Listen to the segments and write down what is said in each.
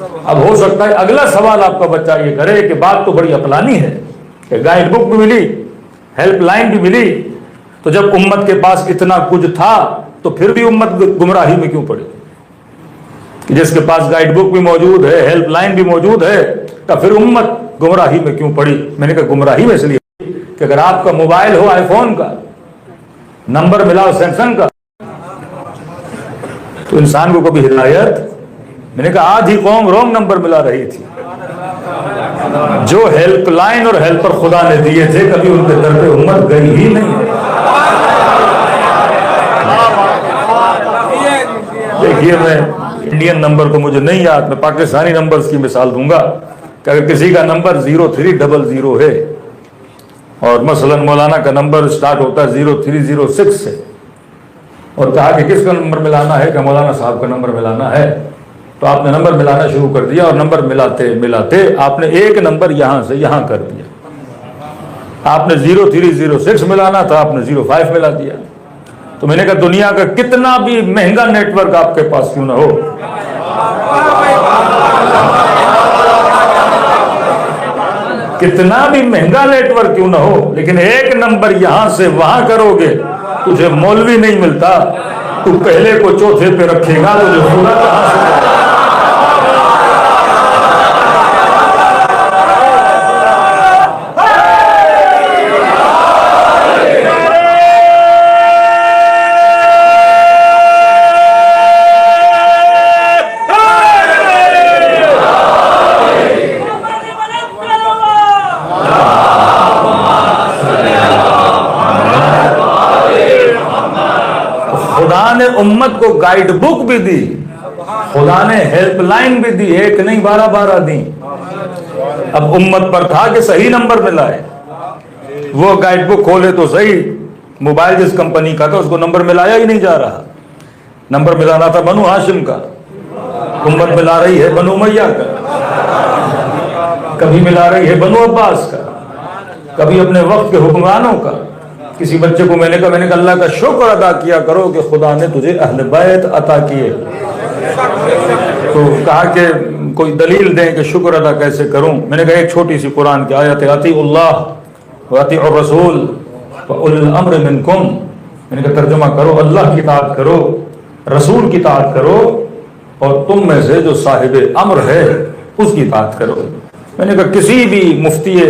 اب ہو سکتا ہے اگلا سوال آپ کا بچہ یہ کرے کہ بات تو بڑی عقلانی ہے کہ گائیڈ بک بھی ملی، ہیلپ لائن بھی ملی، تو جب امت کے پاس اتنا کچھ تھا تو پھر بھی امت گمراہی میں کیوں پڑی؟ جس کے پاس گائیڈ بک بھی موجود ہے، ہیلپ لائن بھی موجود ہے، تو پھر امت گمراہی میں کیوں پڑی؟ میں نے کہا گمراہی میں اس لیے کہ اگر آپ کا موبائل ہو آئی فون کا، نمبر ملا ہو سیمسنگ کا، تو انسان کو کبھی ہدایت، میں نے کہا آج ہی قوم رونگ نمبر ملا رہی تھی، جو ہیلپ لائن اور ہیلپر خدا نے دیے تھے کبھی ان کے در پہ امت گئی ہی نہیں۔ دیکھیے میں انڈین نمبر تو مجھے نہیں یاد، میں پاکستانی نمبرز کی مثال دوں گا کہ اگر کسی کا نمبر 0300 ہے اور مثلا مولانا کا نمبر سٹارٹ ہوتا ہے 0306 سے، اور کہا کہ کس کا نمبر ملانا ہے کہ مولانا صاحب کا نمبر ملانا ہے، تو آپ نے نمبر ملانا شروع کر دیا اور نمبر ملاتے ملاتے آپ نے ایک نمبر یہاں سے یہاں کر دیا۔ آپ نے 0306 ملانا تھا، آپ نے 05 ملا دیا۔ تو میں نے کہا دنیا کا کتنا بھی مہنگا نیٹ ورک آپ کے پاس کیوں نہ ہو، کتنا بھی مہنگا نیٹ ورک کیوں نہ ہو، لیکن ایک نمبر یہاں سے وہاں کرو گے، تجھے مولوی نہیں ملتا، تو پہلے کو چوتھے پہ رکھے گا، تجھے خدا کہاں سے ملے گا؟ خدا نے امت کو گائیڈ بک بھی دی، خدا نے ہیلپ لائن بھی دی، ایک نہیں 12 دی۔ اب امت پر تھا کہ صحیح نمبر ملائے، وہ گائیڈ بک کھولے تو صحیح، موبائل جس کمپنی کا تھا اس کو نمبر ملایا ہی نہیں جا رہا، نمبر ملانا تھا بنو ہاشم کا، امت ملا رہی ہے بنو امیہ کا، کبھی ملا رہی ہے بنو عباس کا، کبھی اپنے وقت کے حکمرانوں کا۔ کسی بچے کو میں نے کہا اللہ کا شکر ادا کیا کرو کہ خدا نے تجھے اہل بیت عطا کیے، تو کہا کہ کوئی دلیل دیں کہ شکر ادا کیسے کروں؟ میں نے کہا ایک چھوٹی سی قرآن کی آیت ہے، اطیعوا اللہ واطیعوا الرسول واولی الامر منکم، میں نے کہا ترجمہ کرو، اللہ کی اطاعت کرو، رسول کی اطاعت کرو، اور تم میں سے جو صاحب امر ہے اس کی اطاعت کرو۔ میں نے کہا کسی بھی مفتی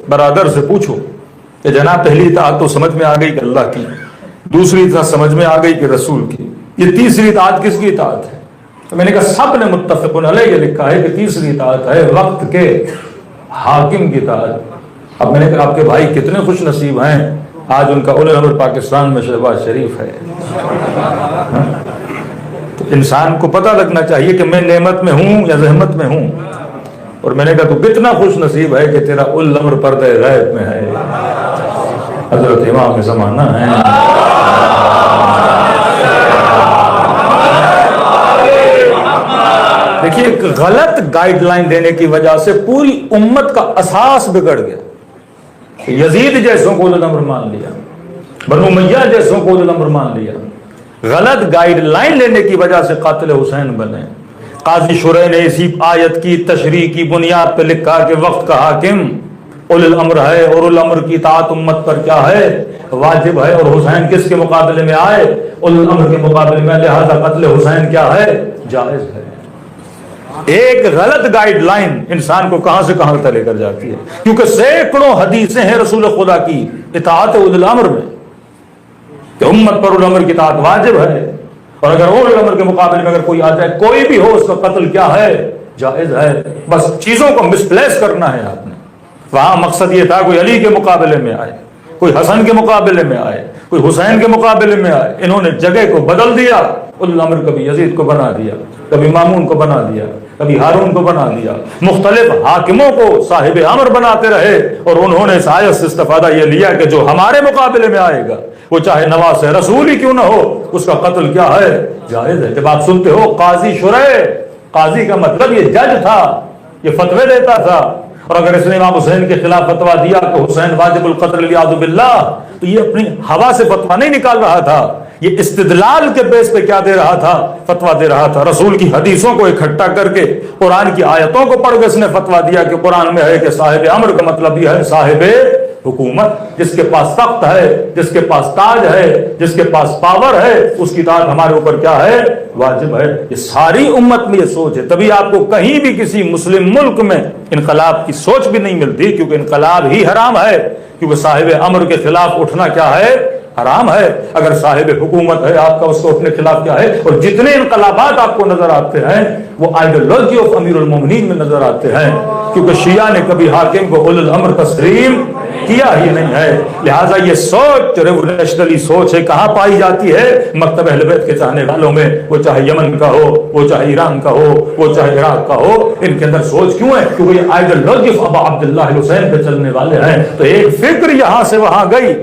برادر سے پوچھو کہ جناب پہلی اطاعت تو سمجھ میں آ گئی کہ اللہ کی، دوسری اطاعت سمجھ میں آ گئی کہ رسول کی، یہ تیسری اطاعت کس کی اطاعت ہے؟ تو میں نے کہا سب نے متفق علیہ یہ لکھا ہے کہ تیسری اطاعت ہے وقت کے حاکم کی اطاعت۔ اب میں نے کہا آپ کے بھائی کتنے خوش نصیب ہیں، آج ان کا اول الامر پاکستان میں شہباز شریف ہے۔ تو انسان کو پتہ لگنا چاہیے کہ میں نعمت میں ہوں یا زحمت میں ہوں، اور میں نے کہا تو کتنا خوش نصیب ہے کہ تیرا اول الامر پردہ غیب میں ہے، حضرت امام زمانہ ہے۔ دیکھیے ایک غلط گائیڈ لائن دینے کی وجہ سے پوری امت کا اساس بگڑ گیا۔ یزید جیسوں کو اول الامر مان لیا، بنو امیہ جیسوں کو اول الامر مان لیا، غلط گائیڈ لائن لینے کی وجہ سے قاتل حسین بنے۔ قاضی شرح نے اسی آیت کی تشریح کی بنیاد پہ لکھا کہ وقت کا حاکم اول الامر ہے، اور اول الامر کی اطاعت امت پر کیا ہے؟ واجب ہے، اور حسین کس کے مقابلے میں آئے؟ اول الامر کے مقابلے میں، لہذا قتل حسین کیا ہے؟ جائز ہے۔ ایک غلط گائیڈ لائن انسان کو کہاں سے کہاں تک لے کر جاتی ہے، کیونکہ سینکڑوں حدیثیں ہیں رسول خدا کی اطاعت اول الامر میں کہ امت پر اول الامر کی اطاعت واجب ہے، اور اگر اول الامر کے مقابلے میں اگر کوئی آ جائے، کوئی بھی ہو، اس کا قتل کیا ہے؟ جائز ہے۔ بس چیزوں کو مسپلیس کرنا ہے آپ نے۔ وہاں مقصد یہ تھا کوئی علی کے مقابلے میں آئے، کوئی حسن کے مقابلے میں آئے، کوئی حسین کے مقابلے میں آئے، انہوں نے جگہ کو بدل دیا۔ اول الامر کبھی یزید کو بنا دیا، کبھی مامون کو بنا دیا، کبھی ہارون کو بنا دیا، مختلف حاکموں کو صاحب امر بناتے رہے، اور انہوں نے اس آیت سے استفادہ یہ لیا کہ جو ہمارے مقابلے میں آئے گا وہ چاہے نواز رسول ہی کیوں نہ ہو، اس کا قتل کیا ہے؟ جائز ہے۔ جب آپ سنتے ہو قاضی شرح، قاضی کا مطلب یہ جج تھا، یہ فتوے دیتا تھا، اور اگر اس نے امام حسین کے خلاف فتویٰ دیا کہ حسین واجب القتل والعیاذ باللہ، تو یہ اپنی ہوا سے فتویٰ نہیں نکال رہا تھا، یہ استدلال کے بیس پہ کیا دے رہا تھا؟ فتویٰ دے رہا تھا۔ رسول کی حدیثوں کو اکٹھا کر کے قرآن کی آیتوں کو پڑھ کے اس نے فتویٰ دیا کہ قرآن میں ہے کہ صاحب امر کا مطلب یہ ہے صاحب حکومت، جس کے پاس تخت ہے، جس کے پاس تاج ہے، جس کے پاس پاور ہے، اس کی اطاعت ہمارے اوپر کیا ہے؟ واجب ہے۔ یہ ساری امت میں یہ سوچ ہے، تبھی آپ کو کہیں بھی کسی مسلم ملک میں انقلاب کی سوچ بھی نہیں ملتی، کیونکہ انقلاب ہی حرام ہے، کیونکہ صاحب امر کے خلاف اٹھنا کیا ہے؟ حرام ہے۔ اگر صاحب حکومت ہے آپ کا، اس کو اپنے خلاف کیا ہے؟ اور جتنے انقلابات آپ کو نظر آتے ہیں وہ آئیڈیالوجی آف امیر المومنین میں نظر آتے ہیں، کیونکہ شیعہ نے کبھی حاکم کو اولو الامر تسلیم کیا ہی نہیں ہے۔ لہٰذا یہ سوچ ریولیوشنری سوچ ہے، کہاں پائی جاتی ہے؟ مکتب اہل بیت کے چاہنے والوں میں، وہ چاہے یمن کا ہو، وہ چاہے ایران کا ہو، وہ چاہے عراق کا ہو۔ ان کے اندر سوچ کیوں ہے؟ کیونکہ یہ آئیڈیالوجی آف ابا عبداللہ حسین پہ چلنے والے ہیں۔ تو ایک فکر یہاں سے وہاں گئی،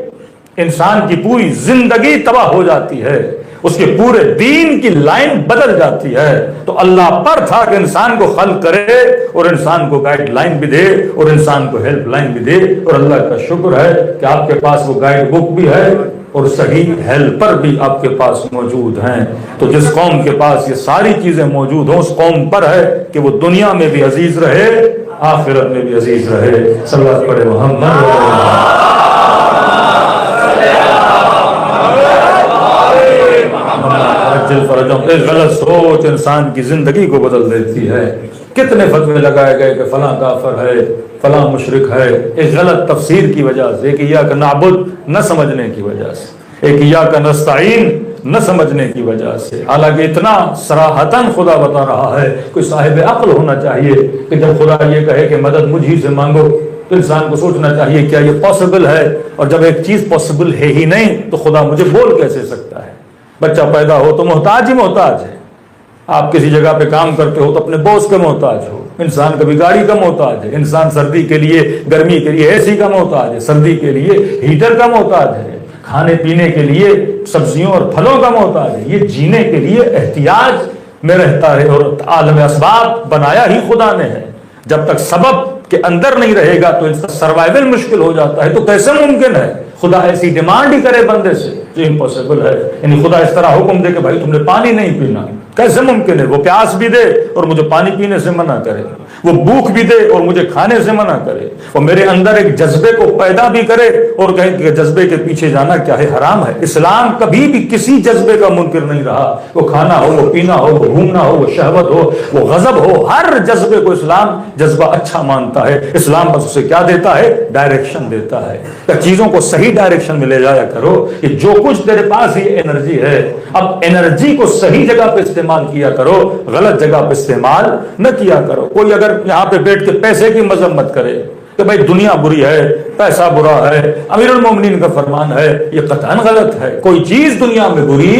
انسان کی پوری زندگی تباہ ہو جاتی ہے، اس کے پورے دین کی لائن بدل جاتی ہے۔ تو اللہ پر تھا کہ انسان کو خلق کرے اور انسان کو گائیڈ لائن بھی دے اور انسان کو ہیلپ لائن بھی دے، اور اللہ کا شکر ہے کہ آپ کے پاس وہ گائیڈ بک بھی ہے اور صحیح ہیلپر بھی آپ کے پاس موجود ہیں۔ تو جس قوم کے پاس یہ ساری چیزیں موجود ہوں، اس قوم پر ہے کہ وہ دنیا میں بھی عزیز رہے، آخرت میں بھی عزیز رہے۔ صلی اللہ علیہ محمد۔ ایک غلط سوچ انسان کی زندگی کو بدل دیتی ہے۔ کتنے فتوے لگائے گئے کہ فلاں کافر ہے، فلاں مشرک ہے، ایک غلط تفسیر کی وجہ سے، ایک ایاک نعبد نہ سمجھنے کی وجہ سے، ایک ایاک نستعین نہ سمجھنے کی وجہ سے۔ حالانکہ اتنا صراحتاً خدا بتا رہا ہے، کوئی صاحب عقل ہونا چاہیے کہ جب خدا یہ کہے کہ مدد مجھ ہی سے مانگو تو انسان کو سوچنا چاہیے کیا یہ پاسبل ہے، اور جب ایک چیز پاسبل ہے ہی نہیں تو خدا مجھے بول کیسے سکتا ہے؟ بچہ پیدا ہو تو محتاج ہی محتاج ہے، آپ کسی جگہ پہ کام کرتے ہو تو اپنے باس کا محتاج ہو، انسان کبھی گاڑی کا محتاج ہے، انسان سردی کے لیے، گرمی کے لیے اے سی کا محتاج ہے، سردی کے لیے ہیٹر کا محتاج ہے، کھانے پینے کے لیے سبزیوں اور پھلوں کا محتاج ہے۔ یہ جینے کے لیے احتیاج میں رہتا ہے، اور عالم اسباب بنایا ہی خدا نے ہے۔ جب تک سبب کے اندر نہیں رہے گا تو انسان سروائیول مشکل ہو جاتا ہے۔ تو کیسے ممکن ہے خدا ایسی ڈیمانڈ ہی کرے بندے سے جو امپاسبل ہے؟ یعنی خدا اس طرح حکم دے کہ بھائی تم نے پانی نہیں پینا، کیسے ممکن ہے؟ وہ پیاس بھی دے اور مجھے پانی پینے سے منع کرے، وہ بھوک بھی دے اور مجھے کھانے سے منع کرے، وہ میرے اندر ایک جذبے کو پیدا بھی کرے اور کہے کہ جذبے کے پیچھے جانا کیا ہے؟ حرام ہے۔ اسلام کبھی بھی کسی جذبے کا منکر نہیں رہا، وہ کھانا ہو، وہ پینا ہو، وہ گھومنا ہو، وہ شہوت ہو، وہ غضب ہو، ہر جذبے کو اسلام جذبہ اچھا مانتا ہے۔ اسلام بس اسے کیا دیتا ہے؟ ڈائریکشن دیتا ہے کہ چیزوں کو صحیح ڈائریکشن میں لے جایا کرو۔ یہ جو کچھ تیرے پاس یہ انرجی ہے، اب انرجی کو صحیح جگہ پہ استعمال کیا کرو، غلط جگہ پہ استعمال نہ کیا کرو۔ کوئی اگر یہاں پہ بیٹھ کے پیسے کی مذمت کرے کہ بھائی دنیا بری ہے، پیسہ برا ہے، امیر المومنین کا فرمان ہے، یہ قطعاً غلط ہے۔ کوئی چیز دنیا میں بری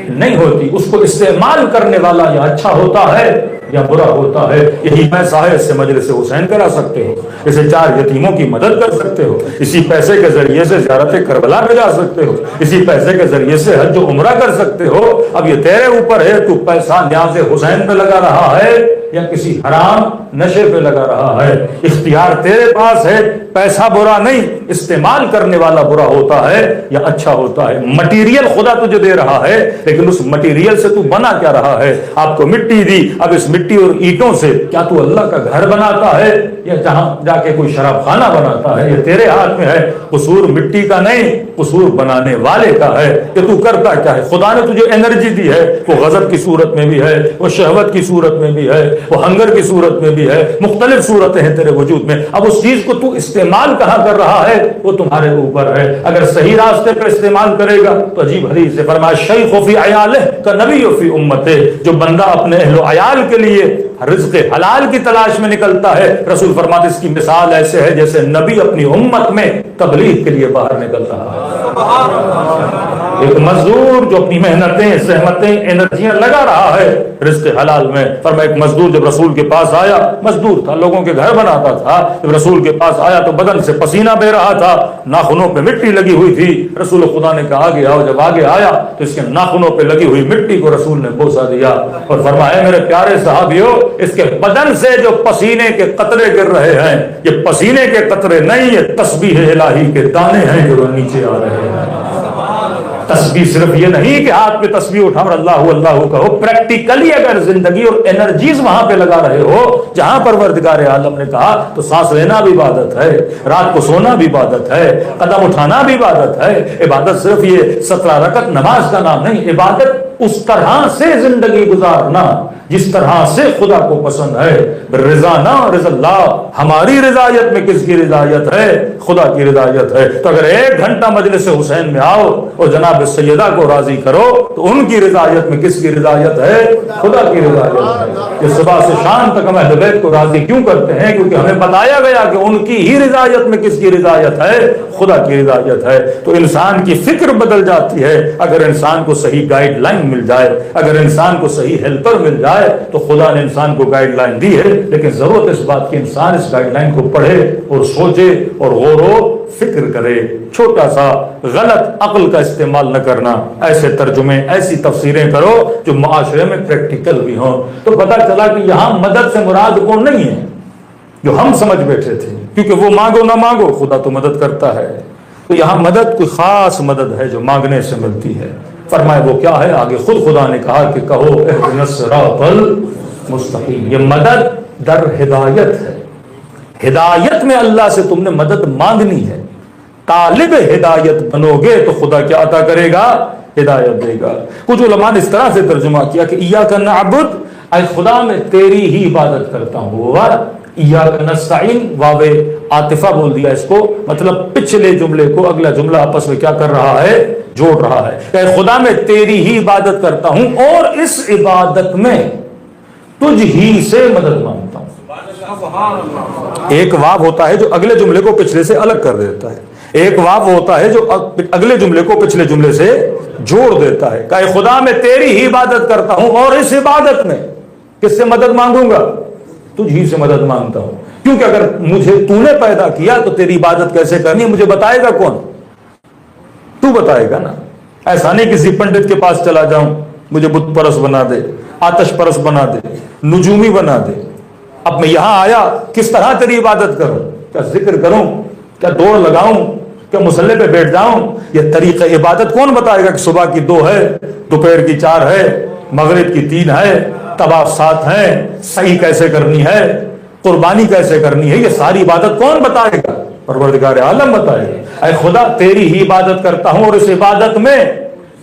نہیں ہوتی، اس کو استعمال کرنے والا یا اچھا ہوتا ہے یا برا ہوتا ہے۔ یہی پیسہ ہے، اس سے مجلس حسین کرا سکتے ہو، اسے 4 یتیموں کی مدد کر سکتے ہو، اسی پیسے کے ذریعے سے زیارت کربلا پہ جا سکتے ہو، اسی پیسے کے ذریعے سے حج و عمرہ کر سکتے ہو۔ اب یہ تیرے اوپر ہے، تو پیسہ نیاز حسین پہ لگا رہا ہے یا کسی حرام نشے پہ لگا رہا ہے۔ اختیار تیرے پاس ہے، پیسہ برا نہیں، استعمال کرنے والا برا ہوتا ہے یا اچھا ہوتا ہے۔ مٹیریل خدا تجھے دے رہا ہے، لیکن اس مٹیریل سے تو بنا کیا رہا ہے؟ آپ کو مٹی دی، اب اس مٹی اور اینٹوں سے کیا تو اللہ کا گھر بناتا ہے یا جہاں جا کے کوئی شراب خانہ بناتا ہے؟ یہ تیرے ہاتھ میں ہے۔ قصور مٹی کا نہیں، قصور بنانے والے کا ہے کہ تو کرتا کیا ہے۔ خدا نے تجھے انرجی دی ہے، وہ غضب کی صورت میں بھی ہے، وہ شہوت کی صورت میں بھی ہے، وہ ہنگر کی صورت میں بھی ہے، مختلف صورتیں ہیں تیرے وجود میں۔ اب اس چیز کو تو استعمال کہاں کر رہا ہے وہ تمہارے اوپر ہے۔ اگر صحیح راستے پر استعمال کرے گا تو عجیب حدیث سے فرمایا شیخ فی عیالہ کا نبی فی امتہ، جو بندہ اپنے اہل و عیال کے لیے رزق حلال کی تلاش میں نکلتا ہے، رسول فرماتے اس کی مثال ایسے ہے جیسے نبی اپنی امت میں تبلیغ کے لیے باہر نکل رہا ہے۔ ایک مزدور جو اپنی محنتیں، زحمتیں، انرجیاں لگا رہا ہے رزق حلال میں۔ فرمایا ایک مزدور جب رسول کے پاس آیا، مزدور تھا، لوگوں کے گھر بناتا تھا، جب رسول کے پاس آیا تو بدن سے پسینہ بہ رہا تھا، ناخنوں پہ مٹی لگی ہوئی تھی۔ رسول خدا نے کہا آگے آؤ، جب آگے آیا تو اس کے ناخنوں پہ لگی ہوئی مٹی کو رسول نے بوسہ دیا اور فرمایا میرے پیارے صحابیوں، اس کے بدن سے جو پسینے کے قطرے گر رہے ہیں یہ پسینے کے قطرے نہیں، یہ تسبیح الہی کے دانے ہیں جو نیچے آ رہے ہیں۔ تسبیح صرف یہ نہیں کہ ہاتھ پہ تسبیح اٹھاؤ اور اللہ اللہ کہو، پریکٹیکلی اگر زندگی اور انرجیز وہاں پہ لگا رہے ہو جہاں پروردگار عالم نے کہا، تو سانس لینا بھی عبادت ہے، رات کو سونا بھی عبادت ہے، قدم اٹھانا بھی عبادت ہے۔ عبادت صرف یہ 17 رکعت نماز کا نام نہیں، عبادت اس طرح سے زندگی گزارنا جس طرح سے خدا کو پسند ہے۔ رضا نہ رضا اللہ، ہماری رضایت میں کس کی رضایت ہے؟ خدا کی رضایت ہے۔ تو اگر 1 گھنٹہ مجلس حسین میں آؤ اور جناب سیدہ کو راضی کرو تو ان کی رضایت میں کس کی رضایت ہے؟ خدا کی رضایت ہے۔ کہ صبح سے شام تک ہم اہل بیت کو راضی کیوں کرتے ہیں؟ کیونکہ ہمیں بتایا گیا کہ ان کی ہی رضایت میں کس کی رضایت ہے؟ خدا کی رضایت ہے۔ تو انسان کی فکر بدل جاتی ہے اگر انسان کو صحیح گائیڈ لائن مل جائے، اگر انسان کو صحیح ہیلپر مل جائے تو خدا نے انسان کو گائیڈ لائن دی ہے، لیکن ضرورت اس بات کی انسان اس گائیڈ لائن کو پڑھے اور سوچے اور غور و فکر کرے۔ چھوٹا سا غلط عقل کا استعمال نہ کرنا، ایسے ترجمے ایسی تفسیریں کرو جو معاشرے میں پریکٹیکل بھی ہوں۔ تو پتہ چلا کہ یہاں مدد سے مراد کون نہیں ہے جو ہم سمجھ بیٹھے تھے، کیونکہ وہ مانگو نہ مانگو خدا تو مدد کرتا ہے۔ تو یہاں مدد کوئی خاص مدد ہے جو مانگنے سے ملتی ہے۔ فرمائے وہ کیا ہے؟ آگے خود خدا نے کہا کہ کہو اہدنا الصراط المستقیم۔ یہ مدد در ہدایت ہے، ہدایت میں اللہ سے تم نے مدد مانگنی ہے۔ طالب ہدایت بنو گے تو خدا کیا عطا کرے گا؟ ہدایت دے گا۔ کچھ علماء نے اس طرح سے ترجمہ کیا کہ ایاک نعبد، اے خدا میں تیری ہی عبادت کرتا ہوں، ایاک نستعین واو عاطفہ بول دیا اس کو، مطلب پچھلے جملے کو اگلا جملہ آپس میں کیا کر رہا ہے؟ جوڑ رہا ہے کہ خدا میں تیری ہی عبادت کرتا ہوں اور اس عبادت میں تجھ ہی سے مدد مانگتا ہوں۔ ایک واو ہوتا ہے جو اگلے جملے کو پچھلے سے الگ کر دیتا ہے، ایک واو ہوتا ہے جو اگلے جملے کو پچھلے جملے سے جوڑ دیتا ہے کہ خدا میں تیری ہی عبادت کرتا ہوں اور اس عبادت میں کس سے مدد مانگوں گا؟ تجھ ہی سے مدد مانگتا ہوں، کیونکہ اگر مجھے تو نے پیدا کیا تو تیری عبادت کیسے کرنی ہے مجھے بتائے گا کون؟ تو بتائے گا نا۔ ایسا نہیں کسی پنڈت کے پاس چلا جاؤں مجھے بت پرست بنا دے، آتش پرست بنا دے، نجومی بنا دے۔ اب میں یہاں آیا کس طرح تیری عبادت کروں؟ کیا ذکر کروں؟ کیا دوڑ لگاؤں؟ کیا مصلی پہ بیٹھ جاؤں؟ یہ طریقہ عبادت کون بتائے گا کہ صبح کی 2 ہے، دوپہر کی 4 ہے، مغرب کی 3 ہے، طواف 7 ہیں، صحیح کیسے کرنی ہے، قربانی کیسے کرنی ہے؟ یہ ساری عبادت کون بتائے گا؟ پروردگار عالم بتائے گا۔ اے خدا تیری ہی عبادت کرتا ہوں اور اس عبادت میں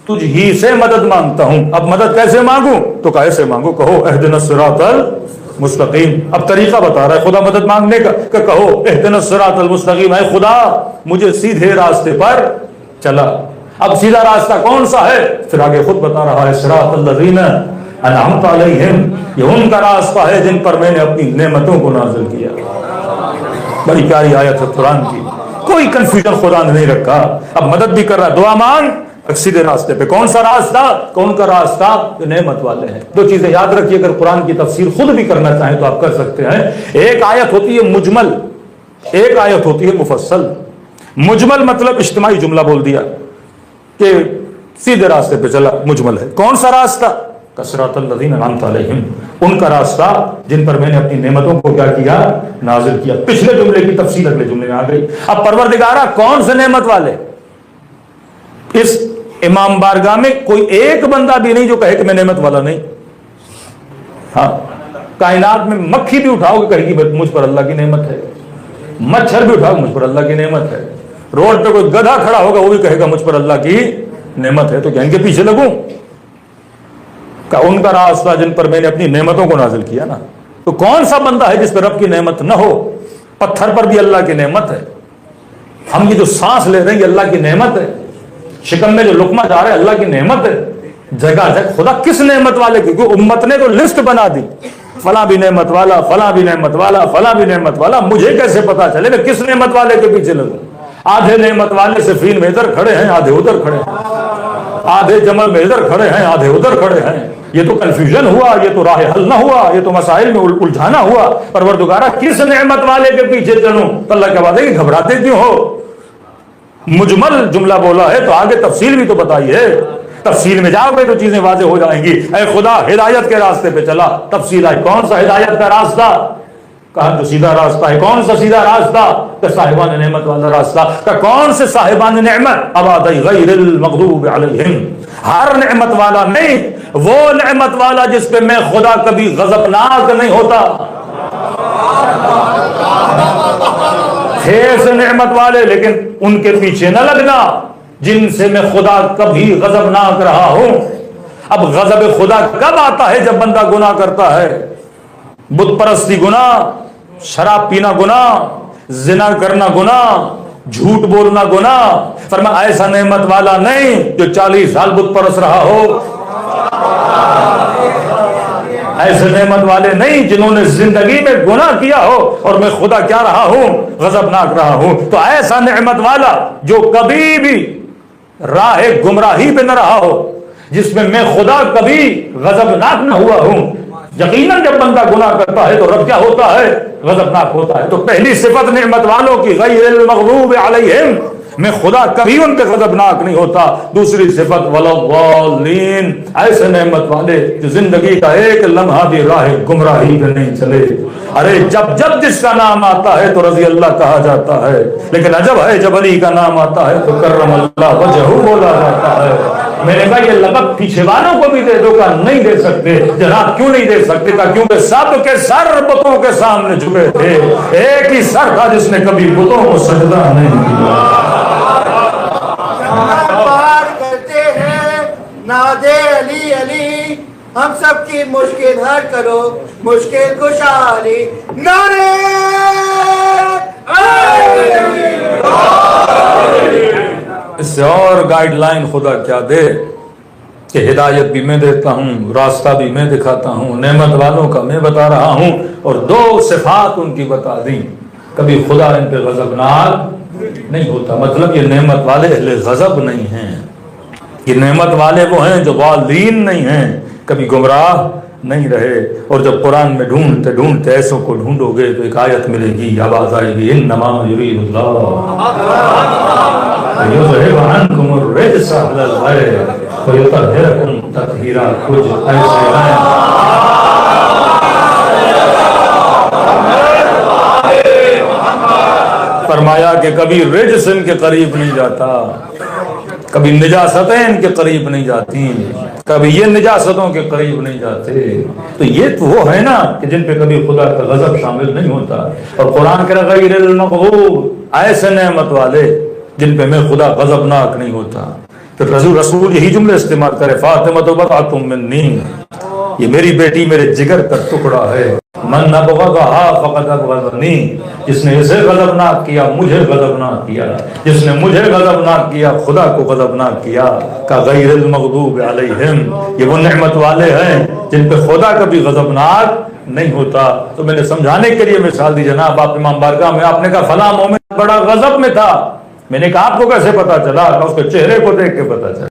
تجھ ہی سے مدد مانگتا ہوں۔ اب مدد کیسے مانگوں؟ تو کیسے مانگو؟ کہو اہدنا الصراط المستقیم۔ اب طریقہ بتا رہا ہے خدا مدد مانگنے کا کہ کہو اہدنا الصراط المستقیم، اے خدا مجھے سیدھے راستے پر چلا۔ اب سیدھا راستہ کون سا ہے؟ پھر آگے خود بتا رہا ہے صراط الذین انعمت علیہم، یہ ان کا راستہ ہے جن پر میں نے اپنی نعمتوں کو نازل کیا۔ بڑی پیاری آیت ہے قرآن کی، کوئی کنفیوژن خدا نے نہیں رکھا۔ اب مدد بھی کر رہا، دعا مانگ سیدھے راستے پہ۔ کون سا راستہ؟ کون کا راستہ؟ جو نعمت والے ہیں۔ 2 چیزیں یاد رکھیے، اگر قرآن کی تفسیر خود بھی کرنا چاہیں تو آپ کر سکتے ہیں۔ ایک آیت ہوتی ہے مجمل، ایک آیت ہوتی ہے مفصل۔ مجمل مطلب اجتماعی جملہ بول دیا کہ سیدھے راستے پہ چلا، مجمل ہے۔ کون سا راستہ؟ صراط الذین انعمت علیہم، ان کا راستہ جن پر میں نے اپنی نعمتوں کو کیا کیا؟ نازل کیا۔ پچھلے جملے کی تفصیل اگلے جملے میں آ گئی۔ اب پروردگارہ کون سے نعمت والے؟ اس امام بارگاہ میں کوئی ایک بندہ بھی نہیں جو کہے کہ میں نعمت والا نہیں۔ ہاں، کائنات میں مکھی بھی اٹھاؤ گے کہے گی مجھ پر اللہ کی نعمت ہے، مچھر بھی اٹھاؤ مجھ پر اللہ کی نعمت ہے، روڈ پہ کوئی گدھا کھڑا ہوگا وہ بھی کہے گا مجھ پر اللہ کی نعمت ہے۔ تو کیا ان کے پیچھے لگوں؟ کہ ان کا راستہ جن پر میں نے اپنی نعمتوں کو نازل کیا نا۔ تو کون سا بندہ ہے جس پر رب کی نعمت نہ ہو؟ پتھر پر بھی اللہ کی نعمت ہے، ہم یہ جو سانس لے رہے ہیں یہ اللہ کی نعمت ہے، شکم میں جو لقمہ جا رہا ہے اللہ کی نعمت ہے۔ جگہ جگہ خدا کس نعمت والے کی؟ کیونکہ امت نے تو لسٹ بنا دی، فلاں بھی نعمت والا، فلاں بھی نعمت والا، فلاں بھی نعمت والا۔ مجھے کیسے پتا چلے میں کس نعمت والے کے پیچھے لگوں؟ آدھے نعمت والے صفین میں ادھر کھڑے ہیں، آدھے ادھر کھڑے ہیں، آدھے جمل میں ادھر کھڑے ہیں، آدھے ادھر کھڑے ہیں۔ یہ تو کنفیوژن ہوا، یہ تو راہ حل نہ ہوا، یہ تو مسائل میں الجھانا ہوا۔ پروردگارہ کس نعمت والے کے پیچھے چلوں؟ تو اللہ کے وعدے کہ گھبراتے کیوں ہو؟ مجمل جملہ بولا ہے تو آگے تفصیل بھی تو بتائی ہے، تفصیل میں جاؤ گے تو چیزیں واضح ہو جائیں گی۔ اے خدا ہدایت کے راستے پہ چلا، تفصیل آئی کون سا ہدایت کا راستہ؟ کہا جو سیدھا راستہ ہے. کون سا سیدھا راستہ؟ کہ صاحبان نعمت والا راستہ. کہ کون سے صاحبان نعمت؟ عبادی غیر المغضوب علیہم. ہر نعمت والا نہیں، وہ نعمت والا جس پہ میں خدا کبھی غضبناک نہیں ہوتا. خیز نعمت والے لیکن ان کے پیچھے نہ لگنا جن سے میں خدا کبھی غضبناک رہا ہوں. اب غضب خدا کب آتا ہے؟ جب بندہ گناہ کرتا ہے. بت پرستی گناہ، شراب پینا گناہ، زنا کرنا گناہ، جھوٹ بولنا گناہ. فرمایا ایسا نعمت والا نہیں جو 40 سال بت پرست رہا ہو. ایسے نعمت والے نہیں جنہوں نے زندگی میں گناہ کیا ہو اور میں خدا کیا رہا ہوں؟ غضبناک رہا ہوں. تو ایسا نعمت والا جو کبھی بھی راہ گمراہی پہ نہ رہا ہو، جس میں میں خدا کبھی غضبناک نہ ہوا ہوں. یقیناً جب بندہ گناہ کرتا ہے تو رب کیا ہوتا ہے؟ غضبناک ہوتا ہے. تو پہلی صفت نعمت والوں کی غیر المغضوب علیہم، میں خدا کبھی ان پہ غضبناک نہیں ہوتا. دوسری صفت وَلَضَّالِّينَ، ایسے نعمت والے جو زندگی کا ایک لمحہ بھی راہ گمراہی پہ نہیں چلے. ارے جب جب جس کا نام آتا ہے تو رضی اللہ کہا جاتا ہے، لیکن عجب ہے جب علی کا نام آتا ہے تو کرم اللہ وجہہ بولا جاتا ہے. میں نے کہا یہ لقب پیچھے والوں کو بھی دے دو. کا نہیں دے سکتے. جناب کیوں نہیں دے سکتے؟ کا کیونکہ سب کے سر بتوں کے سامنے جھکے تھے. ایک ہی سر تھا جس نے کبھی بتوں کو سجدہ نہیں کیا. کرتے ہیں نادے علی علی، ہم سب کی مشکل حل کرو، مشکل کشا علی. نعرے اس سے اور گائیڈ لائن خدا کیا دے کہ ہدایت بھی میں دیتا ہوں، راستہ بھی میں دکھاتا ہوں، نعمت والوں کا میں بتا رہا ہوں، اور 2 صفات ان کی بتا دی. کبھی خدا ان پہ غضبناک نہیں ہوتا. مطلب یہ نعمت والے اہل غضب نہیں ہیں. یہ نعمت والے وہ ہیں جو ضالین نہیں ہیں، کبھی گمراہ نہیں رہے. اور جب قرآن میں ڈھونڈتے ڈھونڈتے ایسوں کو ڈھونڈو گے تو ایک آیت ملے گی، آواز آئے گی، انما یرید اللہ یذہب عنکم الرجس اہل البیت ویطہرکم تطہیرا. کچھ ایسے ہیں فرمایا کہ کبھی رجس ان کے قریب نہیں جاتا، کبھی نجاستیں ان کے قریب نہیں جاتی، کبھی یہ نجاستوں کے قریب نہیں جاتے. تو یہ تو وہ ہے نا کہ جن پہ کبھی خدا کا غضب شامل نہیں ہوتا. اور قرآن کے غیر المغضوب، ایسے نعمت والے جن پہ میں خدا غضبناک نہیں ہوتا. تو رسول یہی جملے استعمال کرے، فاطمہ بضعۃ منی، یہ میری بیٹی میرے جگر کا ٹکڑا ہے. من ابغضها فقد ابغضنی، جس نے اسے غضبناک کیا مجھے غضبناک کیا، جس نے مجھے غضبناک کیا خدا کو غضبناک کیا. کا غیر المغضوب علیہم، یہ وہ نعمت والے ہیں جن پہ خدا کبھی غضبناک نہیں ہوتا. تو میں نے سمجھانے کے لیے مثال دی، جناب آپ امام بارگاہ میں آپ نے کہا فلاں مومن بڑا غضب میں تھا. میں نے کہا آپ کو کیسے پتا چلا؟ کہ اس کے چہرے کو دیکھ کے پتا چلا.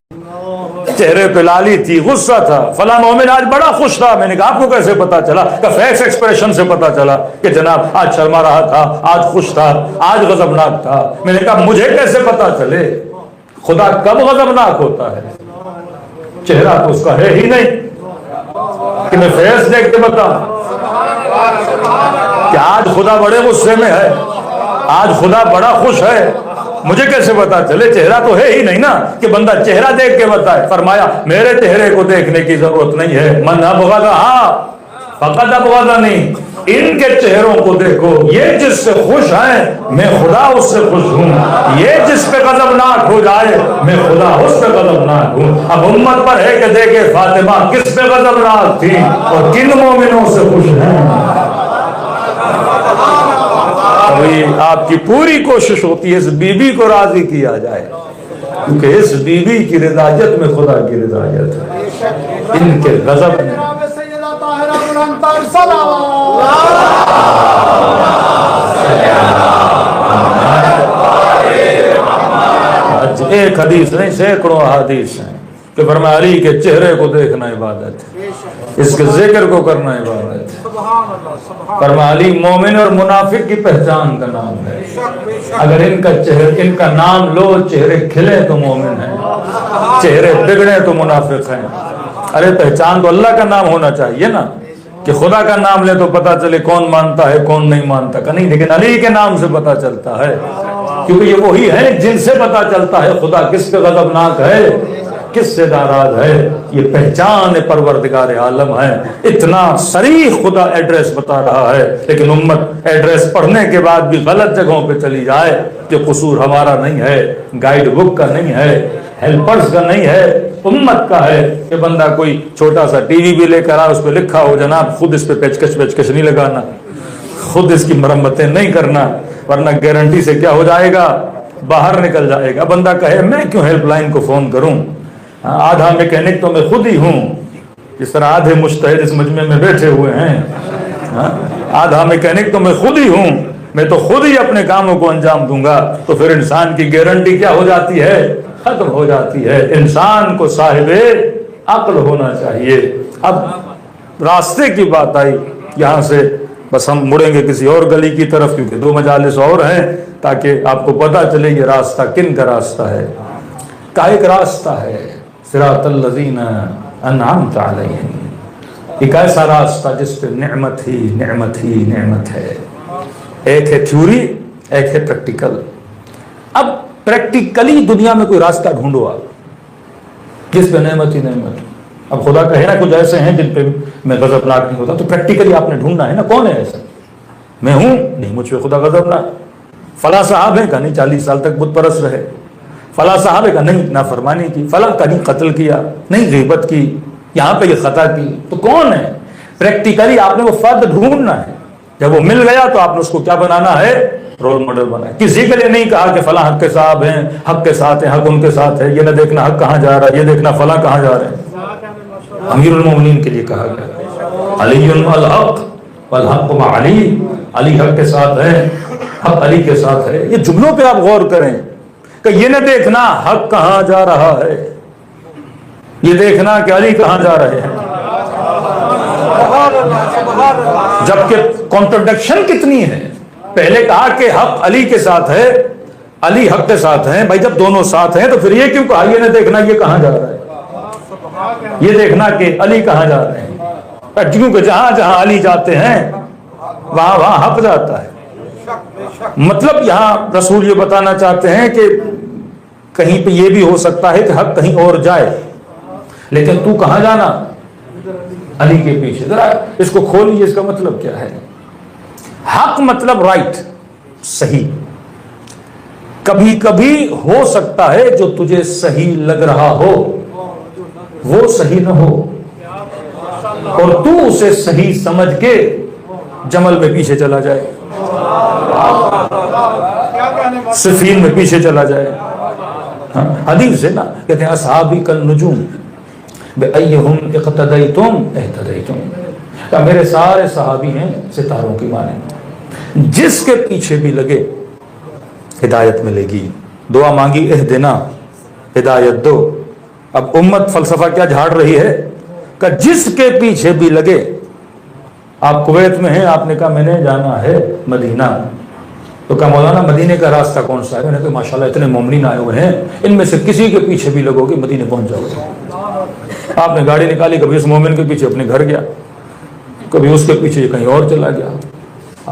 چہرے پہ لالی تھی، غصہ تھا. فلاں مومن آج بڑا خوش تھا. میں نے کہا آپ کو کیسے پتا چلا؟ کہ فیس ایکسپریشن سے پتا چلا کہ جناب آج شرما رہا تھا، آج خوش تھا، آج غضبناک تھا. میں نے کہا مجھے کیسے پتا چلے خدا کب غضبناک ہوتا ہے؟ چہرہ تو اس کا ہے ہی نہیں کہ میں فیس دیکھ کے بتا کہ آج خدا بڑے غصے میں ہے، آج خدا بڑا خوش ہے. مجھے کیسے پتا چلے؟ چہرہ تو ہے ہی نہیں نا کہ بندہ چہرہ دیکھ کے بتائے. فرمایا میرے چہرے کو دیکھنے کی ضرورت نہیں ہے. من ابغضها فقد ابغضنی، ان کے چہروں کو دیکھو. یہ جس سے خوش ہیں میں خدا اس سے خوش ہوں، یہ جس پہ غضبناک ہو جائے میں خدا اس پہ غضبناک ہوں. اب امت پر ہے کہ دیکھے فاطمہ کس پہ غضبناک تھی اور کن مومنوں سے خوش ہیں. آپ کی پوری کوشش ہوتی ہے اس بی بی کو راضی کیا جائے، کیونکہ اس بی بی کی رضایت میں خدا کی رضایت ہے. ان کے غضب میں ایک حدیث نہیں سینکڑوں احادیث ہیں کہ فرمایا علی کے چہرے کو دیکھنا عبادت ہے، اس کے ذکر کو کرنا عبادت ہے. فرمایا علی مومن اور منافق کی پہچان کا نام ہے. اگر ان کا نام لو، چہرے کھلے تو مومن ہیں، چہرے بگڑے تو منافق ہیں. ارے پہچان تو اللہ کا نام ہونا چاہیے نا. کہ خدا کا نام لے تو پتا چلے کون مانتا ہے کون نہیں مانتا کا نہیں، لیکن علی کے نام سے پتا چلتا ہے، کیونکہ یہ وہی ہے جن سے پتا چلتا ہے خدا کس پہ غضبناک ہے، کس سے ناراض ہے۔ یہ پہچان پروردگار عالم ہے۔ اتنا صریح خدا ایڈریس بتا رہا ہے، لیکن امت ایڈریس پڑھنے کے بعد بھی غلط جگہوں پہ چلی جائے کہ قصور ہمارا نہیں ہے، گائیڈ بک کا نہیں ہے، ہیلپرز کا نہیں ہے، امت کا ہے کہ بندہ کوئی چھوٹا سا ٹی وی بھی لے کر آئے، اس پہ لکھا ہو جناب خود اس پہ پیچکش نہیں لگانا، خود اس کی مرمتیں نہیں کرنا، ورنہ گارنٹی سے کیا ہو جائے گا، باہر نکل جائے گا۔ بندہ کہے میں کیوں ہیلپ لائن کو فون کروں، آدھا میکینک تو میں خود ہی ہوں، جس طرح آدھے مجتہد اس مجمع میں بیٹھے ہوئے ہیں، آدھا میکینک تو میں خود ہی ہوں، میں تو خود ہی اپنے کاموں کو انجام دوں گا، تو پھر انسان کی گارنٹی کیا ہو جاتی ہے، ختم ہو جاتی ہے۔ انسان کو صاحب عقل ہونا چاہیے۔ اب راستے کی بات آئی، یہاں سے بس ہم مڑیں گے کسی اور گلی کی طرف، کیونکہ 2 مجالس اور ہیں، تاکہ آپ کو پتہ چلے یہ راستہ کن کا راستہ ہے۔ کا ایک راستہ ہے صراط الذین انعمت علیہم، ایک ایسا راستہ جس پہ نعمت ہی نعمت ہی نعمت ہے۔ ایک ہے تھیوری، ایک ہے پریکٹیکل۔ اب پریکٹیکلی دنیا میں کوئی راستہ ڈھونڈو آپ جس پہ نعمت ہی نعمت۔ اب خدا کہے نا کچھ ایسے ہیں جن پہ میں غضبناک نہیں ہوتا، تو پریکٹیکلی آپ نے ڈھونڈنا ہے نا، کون ہے ایسا؟ میں ہوں نہیں، مجھ پہ خدا غضبناک۔ فلاں صاحب ہیں کہ نہیں 40 سال تک بت پرست رہے، فلاں صاحب ہے کہ نہیں نافرمانی کی، فلاں کا نہیں قتل کیا، نہیں غیبت کی، یہاں پہ یہ خطا کی، تو کون ہے؟ پریکٹیکلی آپ نے وہ فرد ڈھونڈنا ہے۔ جب وہ مل گیا تو آپ نے اس کو کیا بنانا ہے؟ رول ماڈل بنایا۔ کسی کے لیے نہیں کہا کہ فلاں حق کے صاحب ہیں، حق کے ساتھ ہیں، حق ان کے ساتھ ہے، یہ نہ دیکھنا حق کہاں جا رہا ہے، یہ دیکھنا فلاں کہاں جا رہے ہیں۔ امیر المومنین کے لیے کہا گیا علی الحق والحق مع علی، علی حق کے ساتھ ہے، حق علی کے ساتھ ہے۔ یہ جملوں پہ آپ غور کریں کہ یہ نہ دیکھنا حق کہاں جا رہا ہے، یہ دیکھنا کہ علی کہاں جا رہے ہیں۔ جبکہ کانٹرڈکشن کتنی ہے، پہلے کہا کہ حق علی کے ساتھ ہے، علی حق کے ساتھ ہیں، بھائی جب دونوں ساتھ ہیں تو پھر یہ کیوں کہا یہ نہ دیکھنا یہ کہاں جا رہا ہے، یہ دیکھنا کہ علی کہاں جا رہے ہیں، کیونکہ جہاں جہاں علی جاتے ہیں وہاں وہاں حق جاتا ہے۔ مطلب یہاں رسول یہ بتانا چاہتے ہیں کہ کہیں پہ یہ بھی ہو سکتا ہے کہ حق کہیں اور جائے، لیکن تو کہاں جانا؟ علی کے پیچھے۔ ذرا اس کو کھولیے، اس کا مطلب کیا ہے؟ حق مطلب رائٹ، صحیح۔ کبھی کبھی ہو سکتا ہے جو تجھے صحیح لگ رہا ہو وہ صحیح نہ ہو، اور تو اسے صحیح سمجھ کے جمل میں پیچھے چلا جائے، صفین میں پیچھے چلا جائے۔ حدیث ہے نا، کہتے ہیں اصحابی کالنجوم بأیہم اقتدیتم اہتدیتم، کہ میرے سارے صحابی ہیں ستاروں کی مانند، جس کے پیچھے بھی لگے ہدایت ملے گی۔ دعا مانگی اہدنا، ہدایت دو۔ اب امت فلسفہ کیا جھاڑ رہی ہے کہ جس کے پیچھے بھی لگے۔ آپ کویت میں ہیں، آپ نے کہا میں نے جانا ہے مدینہ، تو کہا مولانا مدینے کا راستہ کون سا ہے؟ میں نے کہا ماشاءاللہ اتنے مومنین آئے ہوئے ہیں، ان میں سے کسی کے پیچھے بھی لگو گے مدینے پہنچ جاؤ گے۔ آپ نے گاڑی نکالی، کبھی اس مومن کے پیچھے اپنے گھر گیا، کبھی اس کے پیچھے کہیں اور چلا گیا۔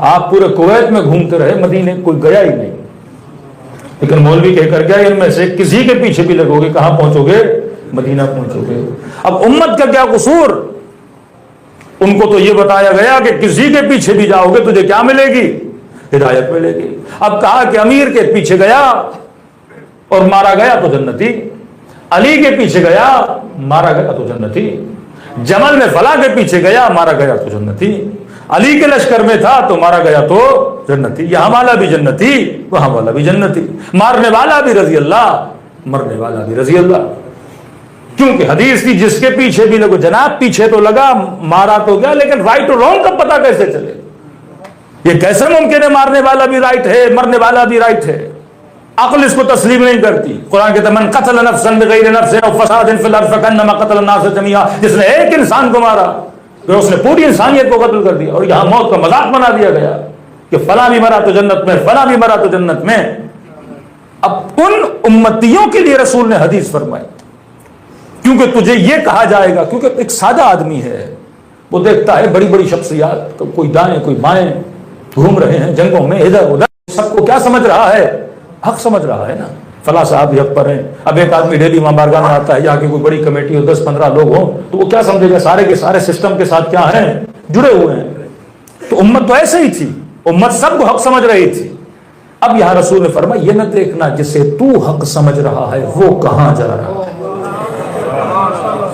آپ پورے کویت میں گھومتے رہے، مدینے کوئی گیا ہی نہیں، لیکن مولوی کہہ کر گیا ان میں سے کسی کے پیچھے بھی لگو گے کہاں پہنچو گے؟ مدینہ پہنچو گے۔ اب امت کا کیا قصور؟ ان کو تو یہ بتایا گیا کہ کسی کے پیچھے بھی جاؤ گے تجھے کیا ملے گی؟ ہدایت ملے گی۔ اب کہا کہ امیر کے پیچھے گیا اور مارا گیا تو جنتی، علی کے پیچھے گیا مارا گیا تو جنتی، جمل میں فلاں کے پیچھے گیا مارا گیا تو جنتی، علی کے لشکر میں تھا تو مارا گیا تو جنتی، یہاں والا بھی جنتی وہاں والا بھی جنتی، مارنے والا بھی رضی اللہ مرنے والا بھی رضی اللہ۔ کیونکہ حدیث تھی جس کے پیچھے بھی لگو، جناب پیچھے تو لگا مارا تو گیا، لیکن رائٹ اور رانگ کا پتہ کیسے چلے؟ یہ کیسے ممکن ہے مارنے والا بھی رائٹ ہے مرنے والا بھی رائٹ ہے؟ عقل اس کو تسلیم نہیں کرتی۔ قرآن کہتا ہے من قتل نفسا بغیر نفس او فساد فی الارض فکانما قتل الناس جميعا، جس نے ایک انسان کو مارا پھر اس نے پوری انسانیت کو قتل کر دیا، اور یہاں موت کا مذاق بنا دیا گیا کہ فلاں بھی مرا تو جنت میں، فلاں بھی مرا تو جنت میں۔ اب ان امتیوں کے لیے رسول نے حدیث فرمائی، کیونکہ تجھے یہ کہا جائے گا، کیونکہ ایک سادہ آدمی ہے وہ دیکھتا ہے بڑی بڑی شخصیات، کوئی دائیں کوئی بائیں گھوم رہے ہیں جنگوں میں ادھر ادھر، سب کو کیا سمجھ رہا ہے؟ حق سمجھ رہا ہے نا، فلاں صاحب بھی حق پر ہیں۔ اب ایک آدمی ڈیلی وہاں بارگاہ میں آتا ہے، یہاں کی کوئی بڑی کمیٹی ہو 10-15 لوگ ہوں تو وہ کیا سمجھے گا؟ سارے کے سارے سسٹم کے ساتھ کیا ہیں؟ جڑے ہوئے ہیں۔ تو امت تو ایسے ہی تھی، امت سب کو حق سمجھ رہی تھی۔ اب یہاں رسول نے فرمایا یہ نہ دیکھنا جسے تو حق سمجھ رہا ہے وہ کہاں جا رہا ہے۔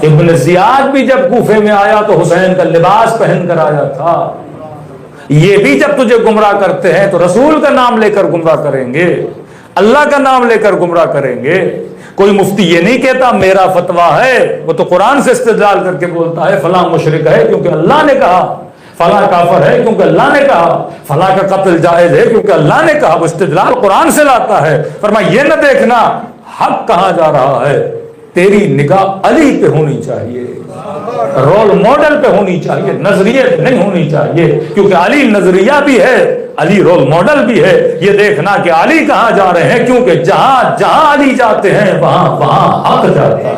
ابن زیاد بھی جب کوفے میں آیا تو حسین کا لباس پہن کر آیا تھا۔ یہ بھی جب تجھے گمراہ کرتے ہیں تو رسول کا نام لے کر گمراہ کریں گے، اللہ کا نام لے کر گمراہ کریں گے۔ کوئی مفتی یہ نہیں کہتا میرا فتویٰ ہے، وہ تو قرآن سے استدلال کر کے بولتا ہے فلاں مشرک ہے کیونکہ اللہ نے کہا، فلاں کافر ہے کیونکہ اللہ نے کہا، فلاں کا قتل جائز ہے کیونکہ اللہ نے کہا۔ وہ استدلال قرآن سے لاتا ہے۔ فرمایا یہ نہ دیکھنا حق کہاں جا رہا ہے، تیری نگاہ علی پہ ہونی چاہیے، رول ماڈل پہ ہونی چاہیے، نظریے پہ نہیں ہونی چاہیے، کیونکہ علی نظریہ بھی ہے، علی رول ماڈل بھی ہے۔ یہ دیکھنا کہ علی کہاں جا رہے ہیں، کیونکہ جہاں جہاں علی جاتے ہیں وہاں وہاں حق جاتا ہے۔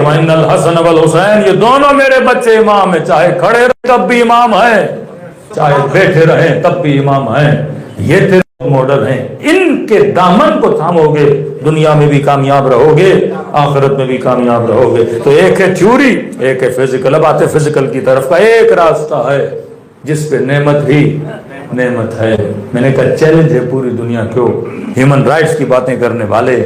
وَإِنَّ الْحَسَنَ وَالْحُسَيْنَ، یہ دونوں میرے بچے امام ہیں، چاہے کھڑے رہیں تب بھی امام ہیں، چاہے بیٹھے رہیں تب بھی امام ہیں۔ یہ تیرے ماڈل ہیں، ان کے دامن کو تھامو گے دنیا میں بھی کامیاب رہو گے، آخرت میں بھی کامیاب رہو گے۔ تو ایک ہے تھیوری، ایک ہے فزیکل۔ اب آتے فزیکل کی طرف کا ایک راستہ ہے جس پہ نعمت ہی نعمت ہے۔ میں نے کہا چیلنج ہے پوری دنیا کو، ہیومن رائٹس کی باتیں کرنے والے،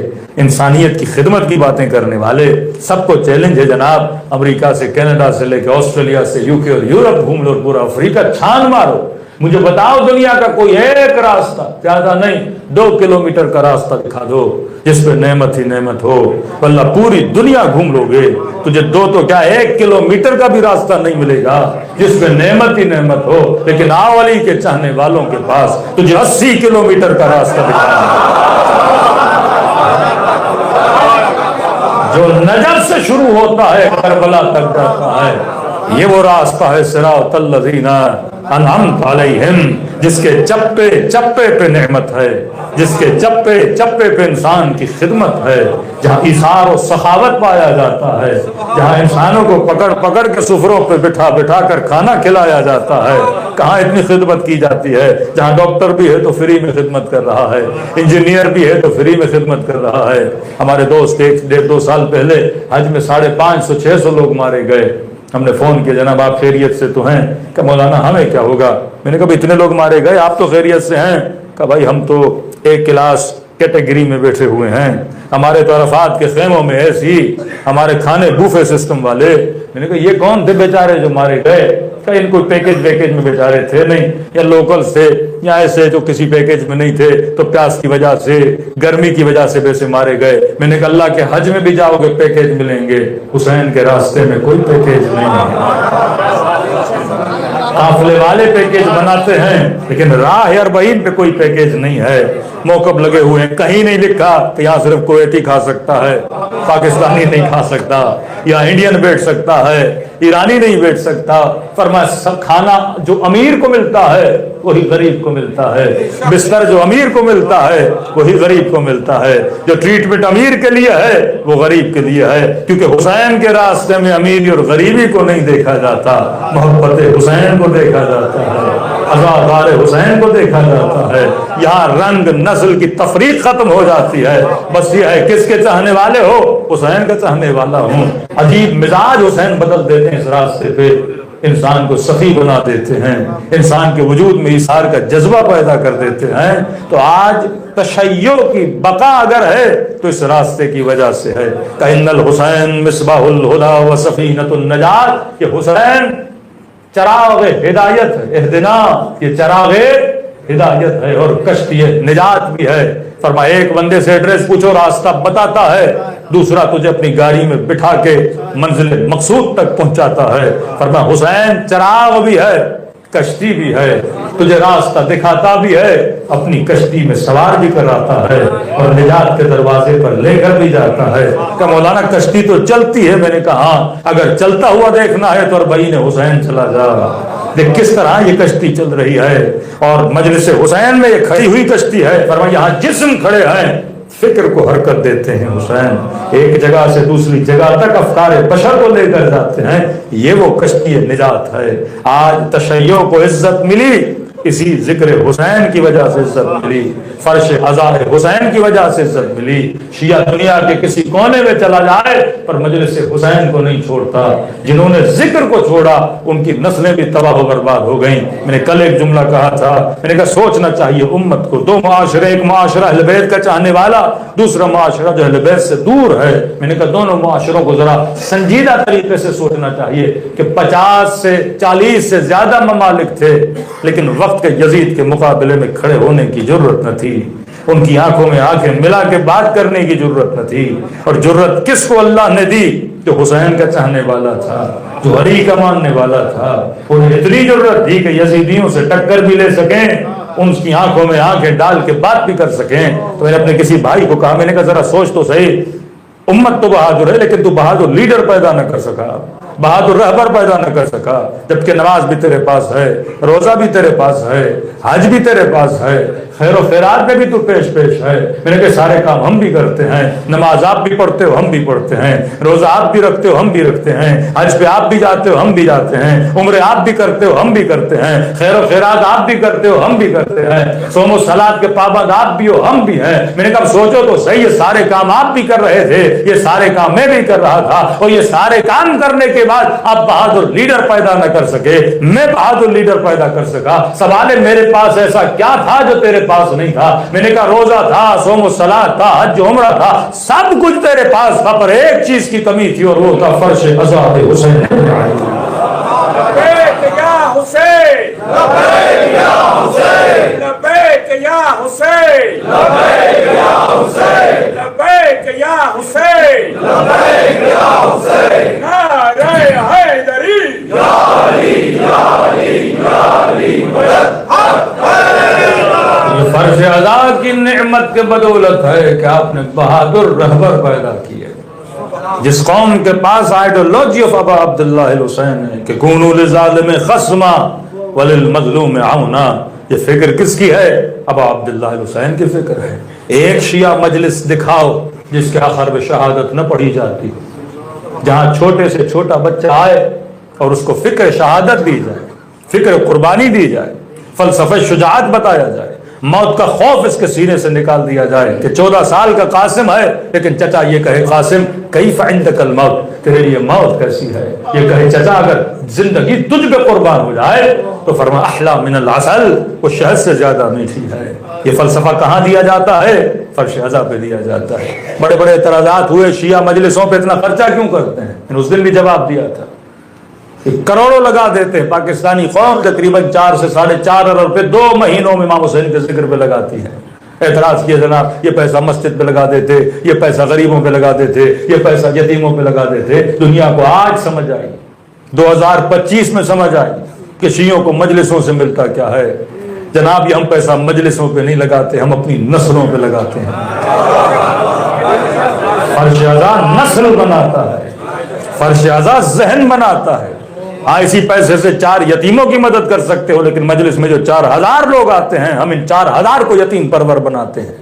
انسانیت کی خدمت کی باتیں کرنے والے، سب کو چیلنج ہے جناب۔ امریکہ سے کینیڈا سے لے کے آسٹریلیا سے UK اور یورپ گھوم لو، پورا افریقہ چھان مارو، مجھے بتاؤ دنیا کا کوئی ایک راستہ، زیادہ نہیں 2 کلومیٹر کا راستہ دکھا دو جس پہ نعمت ہی نعمت ہو۔ واللہ پوری دنیا گھوم لو گے تجھے 2 تو کیا 1 کلومیٹر کا بھی راستہ نہیں ملے گا جس پہ نعمت ہی نعمت ہو۔ لیکن آؤ علی کے چاہنے والوں کے پاس تجھے 80 کلومیٹر کا راستہ دکھانا، جو نجف سے شروع ہوتا ہے کربلا تک جاتا ہے۔ یہ وہ راستہ ہے صراط الذین انعمت علیہم، جس کے چپے چپے پہ نعمت ہے، جس کے چپے چپے پہ انسان کی خدمت ہے، جہاں ایثار و سخاوت پایا جاتا ہے، جہاں انسانوں کو پکڑ پکڑ کے سفروں پہ بٹھا بٹھا کر کھانا کھلایا جاتا ہے۔ کہاں اتنی خدمت کی جاتی ہے، جہاں ڈاکٹر بھی ہے تو فری میں خدمت کر رہا ہے، انجینئر بھی ہے تو فری میں خدمت کر رہا ہے۔ ہمارے دوست 1-1.5-2 سال پہلے حج میں 550-600 لوگ مارے گئے۔ ہم نے فون کیا جناب آپ خیریت سے تو ہیں؟ کہ مولانا ہمیں کیا ہوگا؟ میں نے کہا اتنے لوگ مارے گئے آپ تو خیریت سے ہیں؟ کہ بھائی ہم تو ایک کلاس کیٹیگری میں بیٹھے ہوئے ہیں، ہمارے تو عرفات کے خیموں میں ایسی، ہمارے کھانے بوفے سسٹم والے۔ میں نے کہا یہ کون تھے بیچارے جو مارے گئے؟ کہ ان کوئی پیکیج میں بیچارے تھے نہیں، یا لوکل تھے، یا ایسے جو کسی پیکیج میں نہیں تھے تو پیاس کی وجہ سے گرمی کی وجہ سے ویسے مارے گئے۔ میں نے کہا اللہ کے حج میں بھی جاؤ گے پیکیج ملیں گے، حسین کے راستے میں کوئی پیکیج نہیں ہے۔ قافلے والے پیکیج بناتے ہیں لیکن راہ 40 پہ کوئی پیکیج نہیں ہے۔ موقف لگے ہوئے ہیں، کہیں نہیں لکھا کہ یہاں صرف کویتی کھا سکتا ہے، پاکستانی نہیں کھا سکتا، یا انڈین بیٹھ سکتا ہے، ایرانی نہیں بیٹھ سکتا۔ فرمایا سب کھانا جو امیر کو ملتا ہے وہی غریب کو ملتا ہے، بستر جو امیر کو ملتا ہے وہی غریب کو ملتا ہے، جو ٹریٹمنٹ امیر کے لیے ہے وہ غریب کے لیے ہے، کیونکہ حسین کے راستے میں امیری اور غریبی کو نہیں دیکھا جاتا، محبت حسین کو دیکھا جاتا ہے، عزادار حسین کو دیکھا جاتا ہے۔ یہاں رنگ نسل کی تفریق ختم ہو جاتی ہے، بس یہ ہے کس کے چاہنے والے ہو؟ حسین کا چاہنے والا ہوں۔ عجیب مزاج حسین بدل دیتے ہیں اس راستے پہ، انسان کو سخی بنا دیتے ہیں، انسان کے وجود میں ایثار کا جذبہ پیدا کر دیتے ہیں۔ تو آج تشیع کی بقا اگر ہے تو اس راستے کی وجہ سے ہے۔ کہ الحسین مصباح الہدی و سفینۃ النجات، یہ حسین چراغ ہدایت ہے، اہدنا، یہ چراغ ہدایت ہے اور کشتی نجات بھی ہے۔ فرمایا ایک بندے سے ایڈریس پوچھو راستہ بتاتا ہے، دوسرا تجھے اپنی گاڑی میں بٹھا کے منزل مقصود تک پہنچاتا ہے۔ فرمایا حسین چراغ بھی ہے، کشتی بھی ہے، تجھے راستہ دکھاتا بھی ہے، اپنی کشتی میں سوار بھی کراتا ہے اور نجات کے دروازے پر لے کر بھی جاتا ہے۔ کہ مولانا کشتی تو چلتی ہے؟ میں نے کہا اگر چلتا ہوا دیکھنا ہے تو 40 حسین چلا جا۔ دیکھ کس طرح یہ کشتی چل رہی ہے، اور مجلس حسین میں یہ کھڑی ہوئی کشتی ہے۔ فرمایا یہاں جسم کھڑے ہیں، فکر کو حرکت دیتے ہیں حسین، ایک جگہ سے دوسری جگہ تک افکار بشر کو لے کر جاتے ہیں، یہ وہ کشتی نجات ہے۔ آج تشیع کو عزت ملی، اسی ذکر حسین کی وجہ سے عزت ملی، فرش عزا حسین کی وجہ سے عزت ملی۔ شیعہ دنیا کے کسی کونے میں چلا جائے پر مجلس حسین کو نہیں چھوڑتا، جنہوں نے ذکر کو چھوڑا ان کی نسلیں بھی تباہ و برباد ہو گئیں۔ میں نے کل ایک جملہ کہا تھا، میں نے کہا سوچنا چاہیے امت کو، دو معاشرے، ایک معاشرہ اہل بیت کا چاہنے والا، دوسرا معاشرہ جو اہل بیت سے دور ہے۔ میں نے کہا دونوں معاشروں کو ذرا سنجیدہ طریقے سے سوچنا چاہیے کہ 50 سے 40 سے زیادہ ممالک تھے، لیکن وقت کے یزید کے مقابلے میں کھڑے ہونے کی ضرورت نہ تھی، ان کی آنکھوں میں آنکھیں ملا کے بات کرنے کی ضرورت نہ تھی۔ اور ضرورت کس کو اللہ نے دی؟ جو حسین کا چاہنے والا تھا، جو علی کا ماننے والا تھا۔ انہیں اتنی ضرورت تھی کہ یزیدیوں سے ٹکر بھی لے سکیں، ان کی آنکھوں میں آنکھیں ڈال کے بات بھی کر سکیں۔ تو میں نے اپنے کسی بھائی کو کہا، میں نے کہا ذرا سوچ تو صحیح، امت تو بہادر ہے لیکن تو بہادر لیڈر پیدا نہ کر سکا، بہادر رہبر پیدا نہ کر سکا، جبکہ نماز بھی تیرے پاس ہے، روزہ بھی تیرے پاس ہے، حج بھی تیرے پاس ہے، خیر و خیرات میں بھی تو پیش ہے۔ میں نے کہا سارے کام ہم بھی کرتے ہیں، نماز آپ بھی پڑھتے ہو ہم بھی پڑھتے ہیں، روزہ آپ بھی رکھتے ہو ہم بھی رکھتے ہیں، حج پہ آپ بھی جاتے ہو ہم بھی جاتے ہیں، عمرے آپ بھی کرتے ہو ہم بھی کرتے ہیں، خیر و خیرات آپ بھی کرتے ہو ہم بھی کرتے ہیں، صوم و صلات کے پابند آپ بھی ہو ہم بھی ہیں۔ میں نے کہا سوچو تو صحیح، یہ سارے کام آپ بھی کر رہے تھے، یہ سارے کام میں بھی کر رہا تھا، اور یہ سارے کام کرنے کے بعد آپ بہادر لیڈر پیدا نہ کر سکے، میں بہادر لیڈر پیدا کر سکا۔ سوال ہے میرے پاس ایسا کیا تھا جو تیرے پاس نہیں تھا؟ میں نے کہا روزہ تھا، صوم و صلات تھا، حج عمرہ تھا، سب کچھ تیرے پاس تھا، پر ایک چیز کی کمی تھی اور وہ تھا فرش عزا حسین۔ لبیک یا حسین، لبیک یا حسین، لبیک یا حسین، لبیک یا حسین، لبیک یا حسین، لبیک یا حسین، نعرہ حیدری، یا علی یا علی یا علی یہ فرش عزا کی نعمت کے بدولت ہے کہ آپ نے بہادر رہبر پیدا کیے۔ جس قوم کے پاس آئیڈیولوجی آف ابا عبداللہ الحسین ہے کہ کونوا للظالم خصما وللمظلوم عونا، یہ فکر کس کی ہے؟ ابا عبداللہ الحسین کی فکر ہے۔ ایک شیعہ مجلس دکھاؤ جس کے آخر میں شہادت نہ پڑھی جاتی، جہاں چھوٹے سے چھوٹا بچہ آئے اور اس کو فکر شہادت دی جائے، فکر قربانی دی جائے، فلسفہ شجاعت بتایا جائے، موت کا خوف اس کے سینے سے نکال دیا جائے کہ 14 سال کا قاسم ہے لیکن چچا یہ کہے قاسم کیف عندک الموت، تیرے لیے موت کیسی ہے؟ یہ کہے چچا اگر زندگی تجھ پہ قربان ہو جائے تو فرما احلا من العسل، وہ شہد سے زیادہ میٹھی ہے۔ یہ فلسفہ کہاں دیا جاتا ہے؟ فرش عزا پہ دیا جاتا ہے۔ بڑے بڑے اعتراضات ہوئے شیعہ مجلسوں پہ اتنا خرچہ کیوں کرتے ہیں؟ میں نے اس دن بھی جواب دیا تھا، کروڑوں لگا دیتے ہیں، پاکستانی قوم تقریباً 4 سے 4.5 ارب روپے 2 مہینوں میں امام حسین کے ذکر پہ لگاتی ہے۔ اعتراض کیا جناب یہ پیسہ مسجد پہ لگا دیتے، یہ پیسہ غریبوں پہ لگا دیتے، یہ پیسہ یتیموں پہ لگا دیتے۔ دنیا کو آج سمجھ آئی، 2025 میں سمجھ آئی کہ شیعوں کو مجلسوں سے ملتا کیا ہے۔ جناب یہ ہم پیسہ مجلسوں پہ نہیں لگاتے، ہم اپنی نسلوں پہ لگاتے ہیں۔ فرش عزا نسل بناتا ہے، فرش عزا ذہن بناتا ہے۔ اسی پیسے سے 4 یتیموں کی مدد کر سکتے ہو، لیکن مجلس میں جو 4000 لوگ آتے ہیں ہم ان 4000 کو یتیم پرور بناتے ہیں،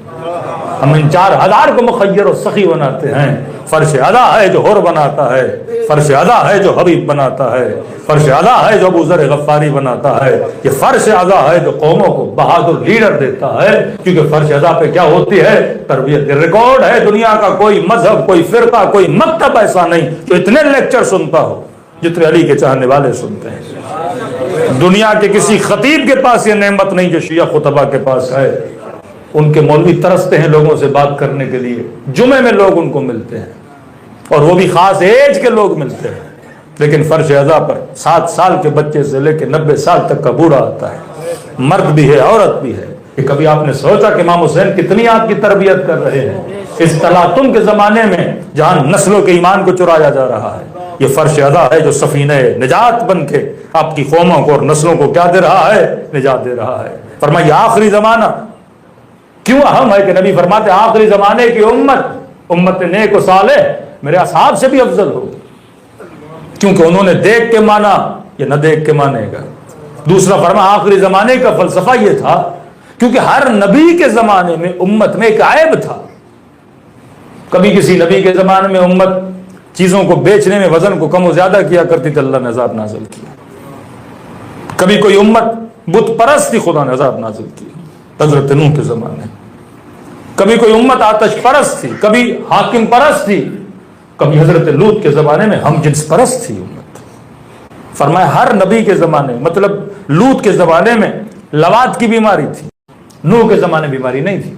ہم ان 4000 کو مخیر و سخی بناتے ہیں۔ فرش عزا ہے جو حر بناتا ہے، فرش عزا ہے جو حبیب بناتا ہے، فرش عزا ہے جو ابو ذر غفاری بناتا ہے، یہ فرش عزا ہے جو قوموں کو بہادر لیڈر دیتا ہے۔ کیونکہ فرش عزا پہ کیا ہوتی ہے؟ تربیت ریکارڈ ہے۔ دنیا کا کوئی مذہب، کوئی فرقہ، کوئی مکتب ایسا نہیں جو اتنے لیکچر سنتا ہو جتنے علی کے چاہنے والے سنتے ہیں۔ دنیا کے کسی خطیب کے پاس یہ نعمت نہیں جو شیعہ خطبہ کے پاس ہے۔ ان کے مولوی ترستے ہیں لوگوں سے بات کرنے کے لیے، جمعے میں لوگ ان کو ملتے ہیں اور وہ بھی خاص ایج کے لوگ ملتے ہیں، لیکن فرش عزا پر 7 سال کے بچے سے لے کے 90 سال تک کا بوڑھا آتا ہے، مرد بھی ہے عورت بھی ہے۔ کہ کبھی آپ نے سوچا کہ امام حسین کتنی آپ کی تربیت کر رہے ہیں اس تلاطم کے زمانے میں جہاں نسلوں کے ایمان کو چرایا جا رہا ہے؟ یہ فرش عزا ہے جو سفینہ نجات بن کے آپ کی قوموں کو اور نسلوں کو کیا دے رہا ہے؟ نجات دے رہا ہے۔ فرمایا آخری زمانہ کیوں اہم ہے کہ نبی فرماتے آخری زمانے کی امت نیک و صالح میرے اصحاب سے بھی افضل ہوگی، کیونکہ انہوں نے دیکھ کے مانا، یہ نہ دیکھ کے مانے گا۔ دوسرا فرمایا آخری زمانے کا فلسفہ یہ تھا کیونکہ ہر نبی کے زمانے میں امت میں ایک عیب تھا. کبھی کسی نبی کے زمانے میں امت چیزوں کو بیچنے میں وزن کو کم و زیادہ کیا کرتی تھی، اللہ نے عذاب نازل کیا. کبھی کوئی امت بت پرست تھی، خدا نے عذاب نازل کیا حضرت نوح کے زمانے. کبھی کوئی امت آتش پرست تھی، کبھی حاکم پرست تھی، کبھی حضرت لوط کے زمانے میں ہم جنس پرست تھی امت. فرمایا ہر نبی کے زمانے، مطلب لوط کے زمانے میں لواط کی بیماری تھی، نوح کے زمانے بیماری نہیں تھی،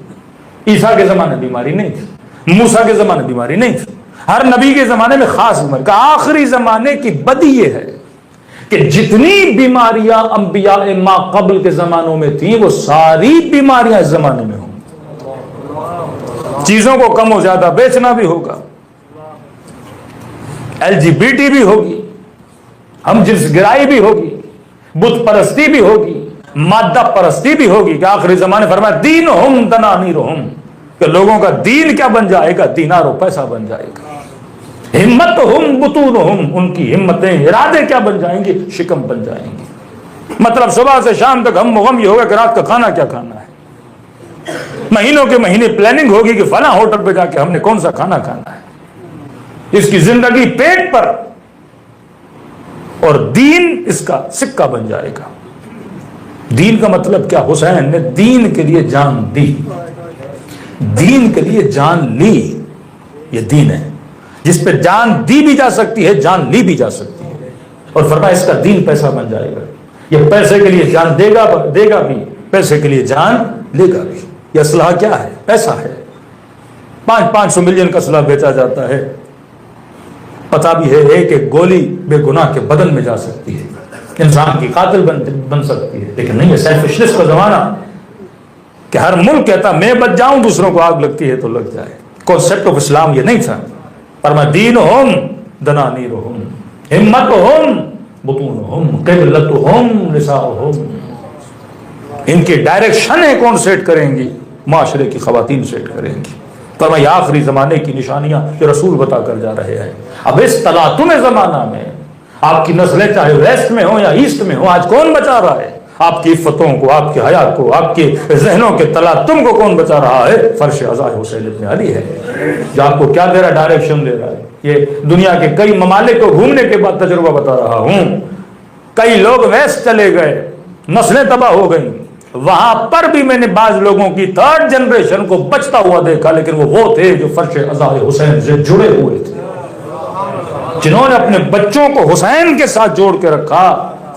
عیسیٰ کے زمانے بیماری نہیں تھی، موسیٰ کے زمانے بیماری نہیں تھی. ہر نبی کے زمانے میں خاص بیماری. کہ آخری زمانے کی بدی یہ ہے کہ جتنی بیماریاں انبیاء ما قبل کے زمانوں میں تھیں وہ ساری بیماریاں اس زمانے میں ہوں. چیزوں کو کم و زیادہ بیچنا بھی ہوگا، LGBT بھی ہوگی، ہم جنس گرائی بھی ہوگی، بت پرستی بھی ہوگی، مادہ پرستی بھی ہوگی. کہ آخری زمانے فرمایا دینہم دنانیرہم، کہ لوگوں کا دین کیا بن جائے گا؟ دینار و پیسہ بن جائے گا. ہمتہم بطونہم، ان کی ہمتیں ارادے کیا بن جائیں گی؟ شکم بن جائیں گی. مطلب صبح سے شام تک ہم غم یہ ہوگا کہ رات کا کھانا کیا کھانا ہے. مہینوں کے مہینے پلاننگ ہوگی کہ فلاں ہوٹل پہ جا کے ہم نے کون سا کھانا کھانا ہے. اس کی زندگی پیٹ پر، اور دین اس کا سکہ بن جائے گا. دین کا مطلب کیا؟ حسین نے دین کے لیے جان دی، دین کے لیے جان لی. یہ دین ہے جس پہ جان دی بھی جا سکتی ہے، جان لی بھی جا سکتی ہے. اور فرمایا اس کا دین پیسہ بن جائے گا. یہ پیسے کے لیے جان دے گا بھی، پیسے کے لیے جان لے گا بھی. یہ اسلحہ کیا ہے؟ پیسہ ہے. 500 ملین کا اسلحہ بیچا جاتا ہے. پتا بھی ہے ایک ایک گولی بے گناہ کے بدن میں جا سکتی ہے، انسان کی قاتل بن سکتی ہے. لیکن نہیں، یہ سیلفشنس کا زمانہ کہ ہر ملک کہتا میں بچ جاؤں، دوسروں کو آگ لگتی ہے تو لگ جائے. کانسیپٹ آف اسلام یہ نہیں تھا. فرمایا دینہم دنانیرہم، ہمتہم بطونہم، قبلتہم نساؤہم. ان کی ڈائریکشنیں کون سیٹ کریں گی؟ معاشرے کی خواتین سیٹ کریں گی. فرمایا آخری زمانے کی نشانیاں جو رسول بتا کر جا رہے ہیں. اب اس تلاطم زمانہ میں آپ کی نسلیں چاہے ویسٹ میں ہوں یا ایسٹ میں ہوں، آج کون بچا رہا ہے؟ آپ کی عفتوں کو، آپ کے حیا کو، آپ کے ذہنوں کے تلاطم کو کون بچا رہا ہے؟ فرش عزا حسین ابن علی ہے جو آپ کو کیا دے رہا ہے؟ ڈائریکشن دے رہا ہے. یہ دنیا کے کئی ممالک کو گھومنے کے بعد تجربہ بتا رہا ہوں. کئی لوگ ویسٹ چلے گئے، نسلیں تباہ ہو گئیں. وہاں پر بھی میں نے بعض لوگوں کی 3rd جنریشن کو بچتا ہوا دیکھا، لیکن وہ تھے جو فرش عزا حسین سے جڑے ہوئے تھے، جنہوں نے اپنے بچوں کو حسین کے ساتھ جوڑ کے رکھا.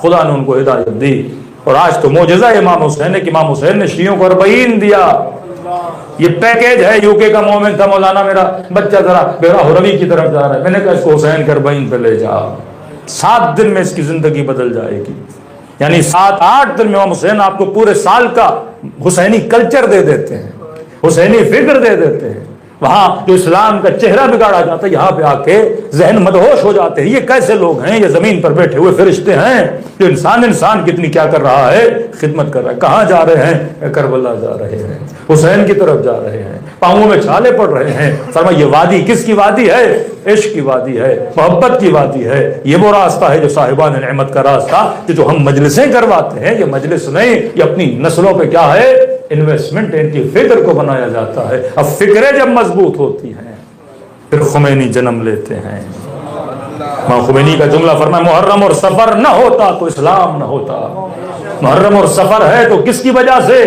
خدا نے ان کو ہدایت دی. اور آج تو معجزہ امام حسین ہے کہ امام حسین نے شیعوں کو 40 دیا. یہ پیکیج ہے. یو کے کا مومن تھا، مولانا میرا بچہ ذرا بیراہ روی کی طرف جا رہا ہے، میں نے کہا اس کو حسین کے 40 پہ لے جا. 7 دن میں اس کی زندگی بدل جائے گی. یعنی 7-8 دن میں امام حسین آپ کو پورے سال کا حسینی کلچر دے دیتے ہیں، حسینی فکر دے دیتے ہیں. وہاں جو اسلام کا چہرہ بگاڑا جاتا ہے، یہاں پہ آ کے ذہن مدہوش ہو جاتے ہیں. یہ کیسے لوگ ہیں؟ یہ زمین پر بیٹھے ہوئے فرشتے ہیں جو انسان کتنی کیا کر رہا ہے؟ خدمت کر رہا ہے. کہاں جا رہے ہیں؟ کربلا جا رہے ہیں، حسین کی طرف جا رہے ہیں، پاؤں میں چھالے پڑ رہے ہیں. فرمایا یہ وادی کس کی وادی ہے؟ عشق کی وادی ہے، محبت کی وادی ہے. یہ وہ راستہ ہے جو صاحبان نعمت کا راستہ، جو ہم مجلسیں کرواتے ہیں. یہ مجلس نہیں، یہ اپنی نسلوں پہ کیا ہے؟ انویسٹمنٹ. ان کی فکر کو بنایا جاتا ہے. اب فکریں جب مضبوط ہوتی ہیں پھر خمینی جنم لیتے ہیں. امام خمینی کا جملہ فرمایا محرم اور سفر نہ ہوتا تو اسلام نہ ہوتا. محرم اور سفر ہے تو کس کی وجہ سے؟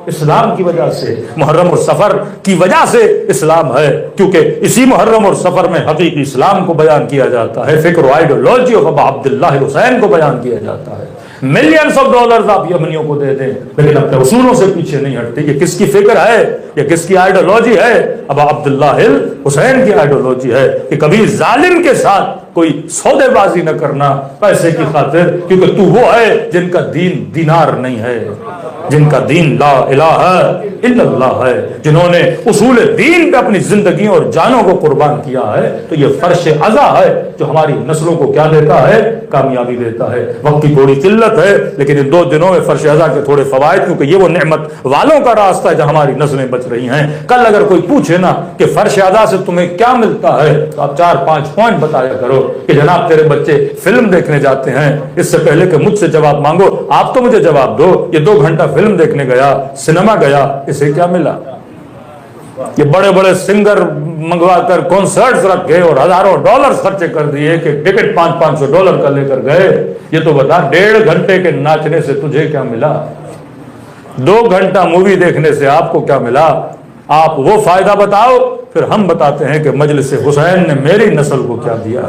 اسلام کی وجہ سے. محرم اور سفر کی وجہ سے اسلام ہے، کیونکہ اسی محرم اور سفر میں حقیقی اسلام کو بیان کیا جاتا ہے. فکر و آئیڈیالوجی آف ابا عبداللہ حسین کو بیان کیا جاتا ہے. ملینز آف ڈالرز آپ یمنیوں کو دے دیں لیکن اپنے اصولوں سے پیچھے نہیں ہٹتے. یہ کس کی فکر ہے؟ یہ کس کی آئیڈیالوجی ہے؟ ابا عبداللہ حسین کی آئیڈیالوجی ہے کہ کبھی ظالم کے ساتھ کوئی سودے بازی نہ کرنا پیسے کی خاطر، کیونکہ تو وہ ہے جن کا دین دینار نہیں ہے، جن کا دین لا الہ الا اللہ ہے، جنہوں نے اصول دین پہ اپنی زندگی اور جانوں کو قربان کیا ہے. تو یہ فرش عزا ہے جو ہماری نسلوں کو کیا دیتا ہے؟ کامیابی دیتا ہے. وقت کی تھوڑی قلت ہے لیکن ان 2 دنوں میں فرش عزا کے تھوڑے فوائد، کیونکہ یہ وہ نعمت والوں کا راستہ ہے جہاں ہماری نسلیں بچ بچ رہی ہیں. کل اگر کوئی پوچھے نا کہ فرش اعضاء سے تمہیں کیا ملتا ہے تو آپ 4-5 پوائنٹ بتایا کرو کہ جناب تیرے بچے فلم دیکھنے جاتے ہیں. اس سے پہلے کہ مجھ سے جواب مانگو آپ تو مجھے جواب دو. یہ 2 گھنٹہ فلم دیکھنے گیا, سنیما گیا, اسے کیا ملا؟ یہ بڑے بڑے سنگر منگوا کر کنسرٹس رکھے اور ہزاروں ڈالر خرچے کر دیے کہ ٹکٹ $500 کا لے کر گئے. یہ تو بتا 1.5 گھنٹے کے ناچنے سے تجھے کیا ملا؟ 2 گھنٹہ مووی دیکھنے سے آپ کو کیا ملا؟ آپ وہ فائدہ بتاؤ, پھر ہم بتاتے ہیں کہ مجلس حسین نے میری نسل کو کیا دیا.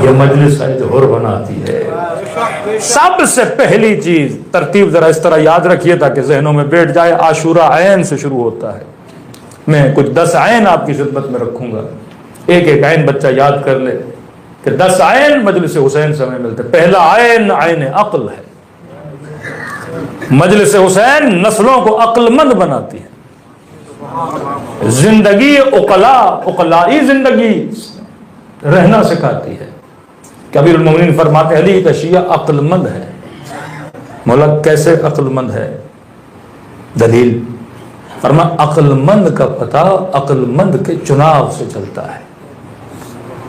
یہ مجلس ہے جو حر بناتی ہے. سب سے پہلی چیز ترتیب ذرا اس طرح یاد رکھیے تاکہ ذہنوں میں بیٹھ جائے. عاشورہ عین سے شروع ہوتا ہے. میں کچھ 10 عین آپ کی خدمت میں رکھوں گا, ایک ایک عین بچہ یاد کر لے کہ 10 عین مجلس حسین سے ہمیں ملتے. پہلا عین عین عقل ہے. مجلس حسین نسلوں کو عقل مند بناتی ہے. زندگی عقلائی زندگی رہنا سکھاتی ہے. کبیر المومنین فرماتے ہیں علی کا شیعہ عقل مند ہے. مولا کیسے عقل مند ہے؟ دلیل فرما عقل مند کا پتہ عقل مند کے چناؤ سے چلتا ہے,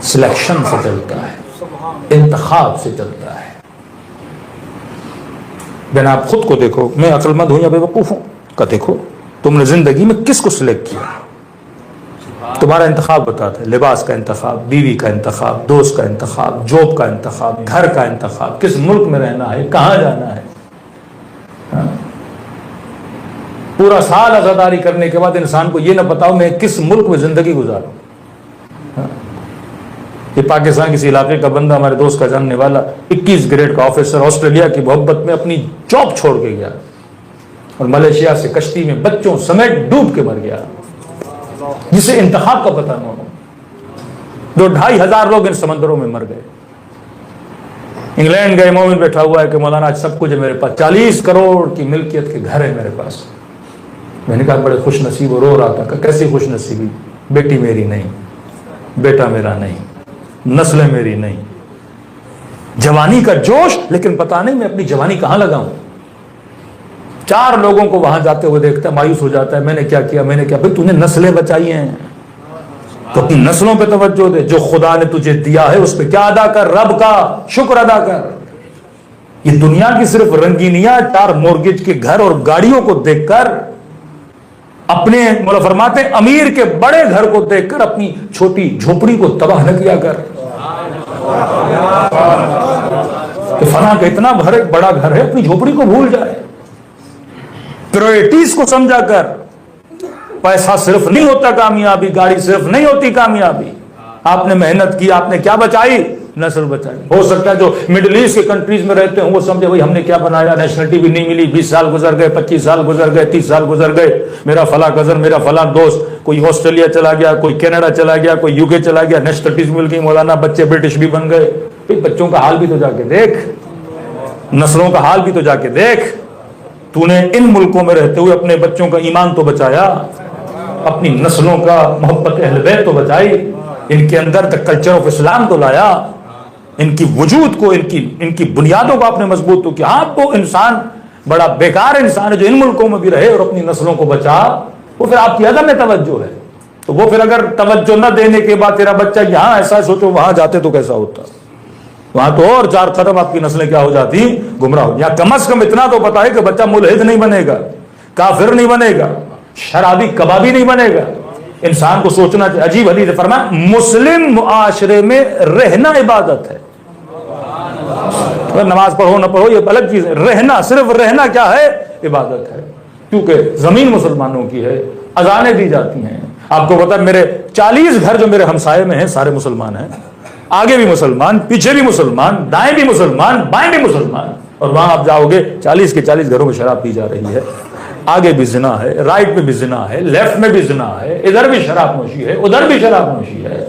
سلیکشن سے چلتا ہے, انتخاب سے چلتا ہے. بنا آپ خود کو دیکھو, میں عقل مند ہوں یا بے وقوف ہوں کا دیکھو. تم نے زندگی میں کس کو سلیکٹ کیا؟ تمہارا انتخاب بتاتا ہے. لباس کا انتخاب, بیوی کا انتخاب, دوست کا انتخاب, جاب کا انتخاب, گھر کا انتخاب, کس ملک میں رہنا ہے, کہاں جانا ہے. پورا سال عزاداری کرنے کے بعد انسان کو یہ نہ پتا ہو میں کس ملک میں زندگی گزاروں. یہ پاکستان کسی علاقے کا بندہ, ہمارے دوست کا جاننے والا, 21 گریڈ کا آفیسر, آسٹریلیا کی محبت میں اپنی جاب چھوڑ کے گیا اور ملیشیا سے کشتی میں بچوں سمیت ڈوب کے مر گیا, جسے انتخاب کا پتہ نہ ہو. 2,500 لوگ ان سمندروں میں مر گئے. انگلینڈ گئے, مومن بیٹھا ہوا ہے کہ مولانا آج سب کچھ ہے میرے پاس, 40 کروڑ کی ملکیت کے گھر ہے میرے پاس. میں نے کہا بڑے خوش نصیب, اور رو رہا تھا کہ کیسی خوش نصیبی, بیٹی میری نہیں, بیٹا میرا نہیں, نسلیں میری نہیں. جوانی کا جوش, لیکن پتا نہیں میں اپنی جوانی کہاں لگاؤں. 4 لوگوں کو وہاں جاتے ہوئے دیکھتا ہے, مایوس ہو جاتا ہے. میں نے کیا کیا, میں نے کیا. بھائی تو نے نسلیں بچائی ہیں تو اپنی نسلوں پہ توجہ دے. جو خدا نے تجھے دیا ہے اس پہ کیا ادا کر, رب کا شکر ادا کر. یہ دنیا کی صرف رنگینیاں, 4 مورگیج کے گھر اور گاڑیوں کو دیکھ کر, اپنے مولا فرماتے ہیں امیر کے بڑے گھر کو دیکھ کر اپنی چھوٹی جھوپڑی کو تباہ نہ کیا کر. کہ فلاں کا اتنا بڑا گھر ہے, اپنی جھوپڑی کو بھول جائے. پرائورٹیز کو سمجھا کر. پیسہ صرف نہیں ہوتا کامیابی, گاڑی صرف نہیں ہوتی کامیابی. آپ نے محنت کی, آپ نے کیا بچائی, نسل بچائی. ہو سکتا ہے جو مڈل ایسٹ کے کنٹریز میں رہتے ہیں وہ سمجھے بھائی ہم نے کیا بنایا, نیشنلٹی بھی نہیں ملی, 20 سال گزر گئے, 25 سال گزر گئے, 30 سال گزر گئے, میرا فلاں کزن, میرا فلاں دوست, کوئی آسٹریلیا چلا گیا, کوئی کینیڈا چلا گیا, کوئی UK چلا گیا, نیشنلٹیز مل گئی, مولانا بچے برٹش بھی بن گئے. بچوں کا حال بھی تو جا کے دیکھ, نسلوں کا حال بھی تو جا کے دیکھ. تو نے ان ملکوں میں رہتے ہوئے اپنے بچوں کا ایمان تو بچایا, اپنی نسلوں کا محبت اہل بیت تو بچائی, ان کے اندر تک کلچر آف اسلام تو لایا, ان کی وجود کو, ان کی بنیادوں کو آپ نے مضبوط تو کیا. آپ کو انسان بڑا بیکار انسان ہے جو ان ملکوں میں بھی رہے اور اپنی نسلوں کو بچا, وہ پھر آپ کی عدم توجہ ہے. تو وہ پھر اگر توجہ نہ دینے کے بعد تیرا بچہ یہاں ایسا سوچو وہاں جاتے تو کیسا ہوتا, وہاں تو اور 4 قدم آپ کی نسلیں کیا ہو جاتی, گمراہ ہو. یا کم از کم اتنا تو پتا ہے کہ بچہ ملحد نہیں بنے گا, کافر نہیں بنے گا, شرابی کبابی نہیں بنے گا. انسان کو سوچنا چاہیے. عجیب حدیث فرمایا مسلم معاشرے میں رہنا عبادت ہے. نماز پڑھو نہ پڑھو یہ الگ چیز ہے, رہنا, صرف رہنا کیا ہے, عبادت ہے. کیونکہ زمین مسلمانوں کی ہے, اذانیں دی جاتی ہیں. آپ کو پتا ہے میرے 40 گھر جو میرے ہمسائے میں ہیں سارے مسلمان ہیں, آگے بھی مسلمان, پیچھے بھی مسلمان, دائیں بھی مسلمان, بائیں بھی مسلمان. اور وہاں آپ جاؤ گے 40 کے 40 گھروں میں شراب پی جا رہی ہے. آگے بھی زنا ہے, رائٹ میں بھی زنا ہے, لیفٹ میں بھی زنا ہے, ادھر بھی شراب نوشی ہے, ادھر بھی شراب نوشی ہے.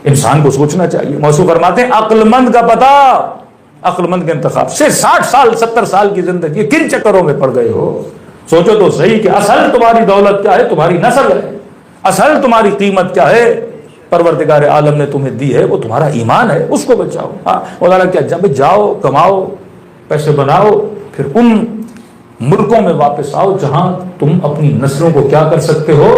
انسان کو سوچنا چاہیے. موصوف فرماتے ہیں عقل مند کا پتہ, عقل مند کے انتخاب سے. 60 سال 70 سال کی زندگی کن چکروں میں پڑ گئے ہو. سوچو تو صحیح کہ اصل تمہاری دولت کیا ہے, تمہاری نسل ہے. اصل تمہاری قیمت کیا ہے, پروردگار عالم نے تمہیں دی ہے, وہ تمہارا ایمان ہے, اس کو بچاؤ. ہاں مولانا کیا, جب جاؤ کماؤ پیسے بناؤ, پھر ان ملکوں میں واپس آؤ جہاں تم اپنی نسلوں کو کیا کر سکتے ہو،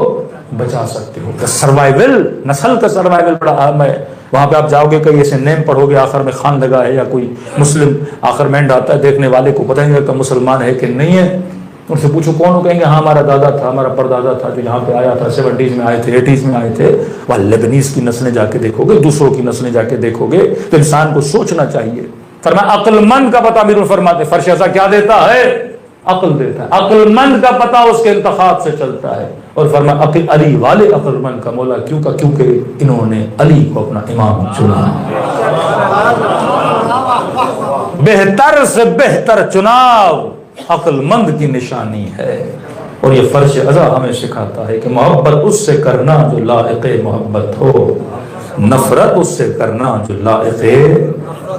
بچا سکتے ہو۔ سروائیول، نسل کا سروائیول بڑا اہم ہے۔ وہاں پہ آپ جاؤ گے کئی ایسے نیم پڑھو گے آخر میں خان لگا ہے یا کوئی مسلم آخر میں آتا ہے، دیکھنے والے کو پتہ نہیں ہوتا مسلمان ہے کہ نہیں ہے۔ ان سے پوچھو کون ہو، کہیں گے ہاں ہمارا دادا تھا، ہمارا پردادا تھا جو یہاں پہ آیا تھا، 70s میں آئے تھے، 80s میں آئے تھے۔ وہاں لیبنیز کی نسلیں جا کے دیکھو گے، دوسروں کی نسلیں جا کے دیکھو گے تو انسان کو سوچنا چاہیے۔ فرمایا عقل مند کا پتہ، امیر فرماتے فرش ازا کیا دیتا ہے، عقل دیتا ہے۔ عقل مند کا پتہ اس کے انتخاب سے چلتا ہے۔ اور فرمایا علی والے عقل مند کا مولا کیوں کا، کیونکہ انہوں نے علی کو اپنا امام چنا۔ بہتر سے بہتر چناؤ عقل مند کی نشانی ہے۔ اور یہ فرش ازا ہمیں سکھاتا ہے کہ محبت اس سے کرنا جو لائق محبت ہو، نفرت اس سے کرنا جو لائق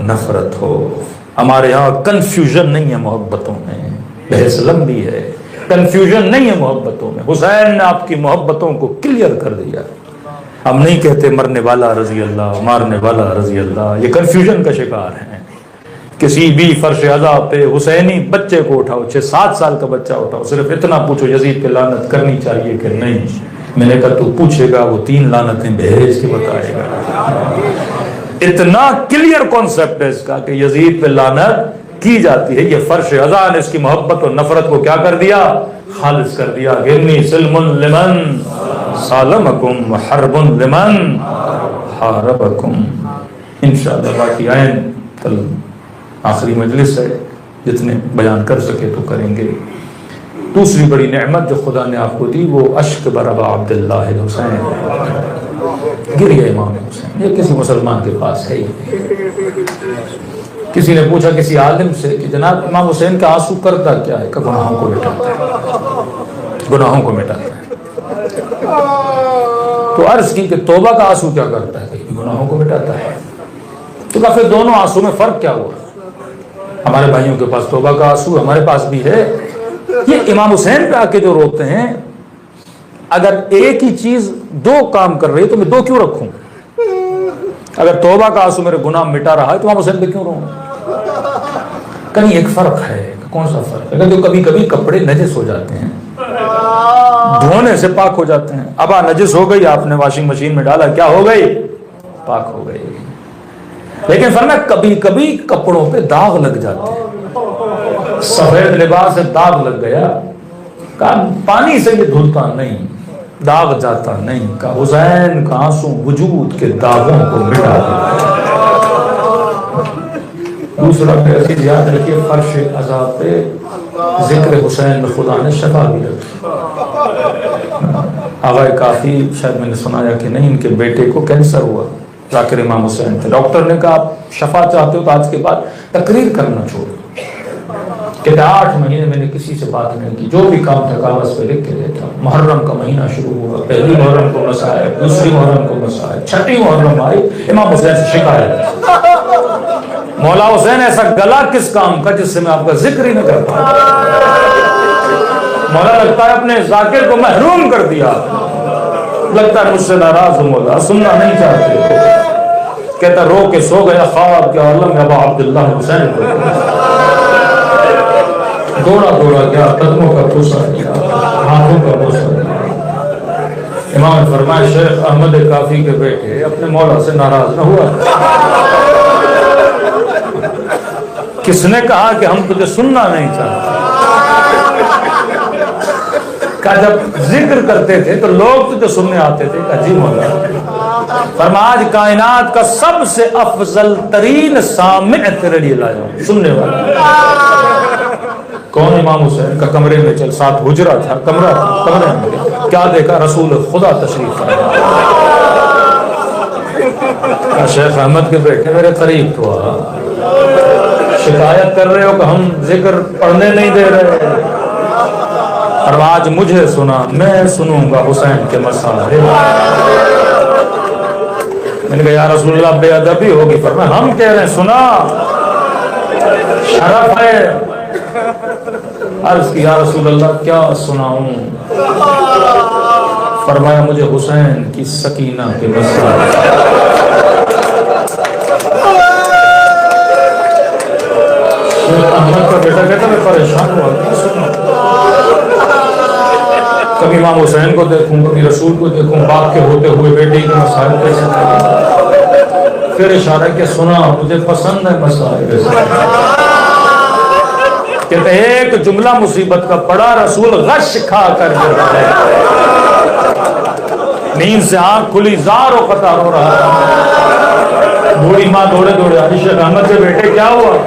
نفرت ہو۔ ہمارے ہاں کنفیوژن نہیں ہے محبتوں میں، بحث لمبی ہے، کنفیوژن نہیں ہے محبتوں میں۔ حسین نے آپ کی محبتوں کو کلیئر کر دیا۔ ہم نہیں کہتے مرنے والا رضی اللہ، مارنے والا رضی اللہ، یہ کنفیوژن کا شکار ہیں۔ کسی بھی فرش ازا پہ حسینی بچے کو اٹھاؤ، 6-7 سال کا بچہ اٹھاؤ، صرف اتنا پوچھو یزید پہ لعنت کرنی چاہیے کہ نہیں۔ میں نے کہا تو پوچھے گا وہ 3 لعنتیں بھیج کے بتائے گا۔ اتنا کلیئر کانسیپٹ ہے اس کا کہ یزید پہ لعنت کی جاتی ہے۔ یہ فرش ازا نے اس کی محبت اور نفرت کو کیا کر دیا، خالص کر دیا۔ گرنی سلم لمن سالمکم حرب لمن حاربکم۔ انشاءاللہ باقی آئیں، کل آخری مجلس ہے، جتنے بیان کر سکے تو کریں گے۔ دوسری بڑی نعمت جو خدا نے آپ کو دی وہ اشک برابا عبداللہ حسین، گر گئے امام حسین۔ یہ کسی مسلمان کے پاس ہے ہی نہیں۔ کسی نے پوچھا کسی عالم سے کہ جناب امام حسین کا آنسو کرتا کیا ہے، کہ گناہوں کو مٹاتا ہے، گناہوں کو مٹاتا ہے۔ تو عرض کی کہ توبہ کا آنسو کیا کرتا ہے، کہ گناہوں کو مٹاتا ہے۔ تو کہا پھر دونوں آنسو میں فرق کیا ہوا؟ ہمارے بھائیوں کے پاس توبہ کا آنسو، ہمارے پاس بھی ہے۔ یہ امام حسین پہ آ کے جو روتے ہیں، اگر ایک ہی چیز 2 کام کر رہی ہے تو میں 2 کیوں رکھوں؟ اگر توبہ کا آنسو میرے گناہ مٹا رہا ہے تو امام حسین پہ کیوں رہوں؟ کہیں ایک فرق ہے۔ کون سا فرق ہے؟ کبھی کبھی کپڑے نجس ہو جاتے ہیں، دھونے سے پاک ہو جاتے ہیں۔ ابا نجس ہو گئی، آپ نے واشنگ مشین میں ڈالا، کیا ہو گئی؟ پاک ہو گئی۔ لیکن فرمایا کبھی کبھی کپڑوں پہ داغ لگ جاتے ہیں، سفید لباس سے داغ لگ گیا، کہا پانی سے یہ دھلتا نہیں، داغ جاتا نہیں، کہا حسین کا آنسو وجود کے داغوں کو مٹا دیتا۔ دوسرا پھر یاد رکھیے فرش ازا پہ ذکر حسین میں خدا نے شفا بھی رکھی۔ آغا کافی شاید میں نے سنایا کہ نہیں، ان کے بیٹے کو کینسر ہوا، ذاکر امام حسین تھے۔ ڈاکٹر نے کہا آپ شفا چاہتے ہو تو آج کے بعد تقریر کرنا چھوڑو۔ کہتے 8 مہینے میں نے کسی سے بات نہیں کی، جو بھی کام تھا کاغذ پہ لکھ کے دیتا۔ محرم کا مہینہ شروع ہوا، پہلی محرم کو مسائب، دوسری محرم کو مسائب، 6ٹھی محرم آئی، امام حسین سے شکایت، مولا حسین ایسا گلا کس کام کا جس سے میں آپ کا ذکر ہی نہ کر پاتا؟ مولا لگتا ہے اپنے ذاکر کو محروم کر دیا، لگتا ہے مجھ سے ناراض ہو مولا، سننا نہیں چاہتے۔ کہتا رو کے سو گیا خواب کے عالم میں ابا عبداللہ حسین کو، دوڑا گیا، قدموں کا بوسہ دیا، ہاتھوں کا بوسہ دیا۔ امام نے فرمایا شیخ احمد کافی کے بیٹے اپنے مولا سے ناراض نہ ہوا۔ کس نے کہا کہ ہم تجھے سننا نہیں چاہتے؟ کہ جب ذکر کرتے تھے تو لوگ تجھے سننے آتے تھے، کہ جی مولا۔ فرمایا آج کائنات کا سب سے افضل ترین سامع تیرے لیے لایا ہوں، سننے والا۔ کون؟ امام حسین کا کمرے میں چل، 7 حجرہ تھا، کمرہ تھا، کمرے میں کیا دیکھا؟ رسول خدا تشریف فرمایا۔ شیخ احمد کے بیٹے میرے قریب تو آ، شکایت کر رہے ہو کہ ہم ذکر پڑھنے نہیں دے رہے، اور آج مجھے سنا، میں سنوں گا حسین کے مسائل۔ میں نے کہا یا رسول اللہ بے ادبی ہوگی، فرمایا ہم کہہ رہے ہیں سنا، شرف ہے۔ عرض کی یا رسول اللہ کیا سناؤں؟ فرمایا مجھے حسین کی سکینہ کے مسائل۔ احمد کا بیٹا کہتا میں پریشان ہوا، کیا سنوں؟ کبھی امام حسین کو دیکھوں، کبھی رسول کو دیکھوں، باپ کے ہوتے ہوئے بیٹی کے مسائل کیسے کریں، پھر اشارہ کہ سنا مجھے پسند ہے مسائل، کہتے ایک جملہ مصیبت کا پڑا، رسول غش کھا کر گر رہے، نیند سے آنکھ کھلی، زار و قطع ہو رہا تھا، بوڑھی ماں دوڑے دوڑے آئی، شیخ احمد کے بیٹے کیا ہوا؟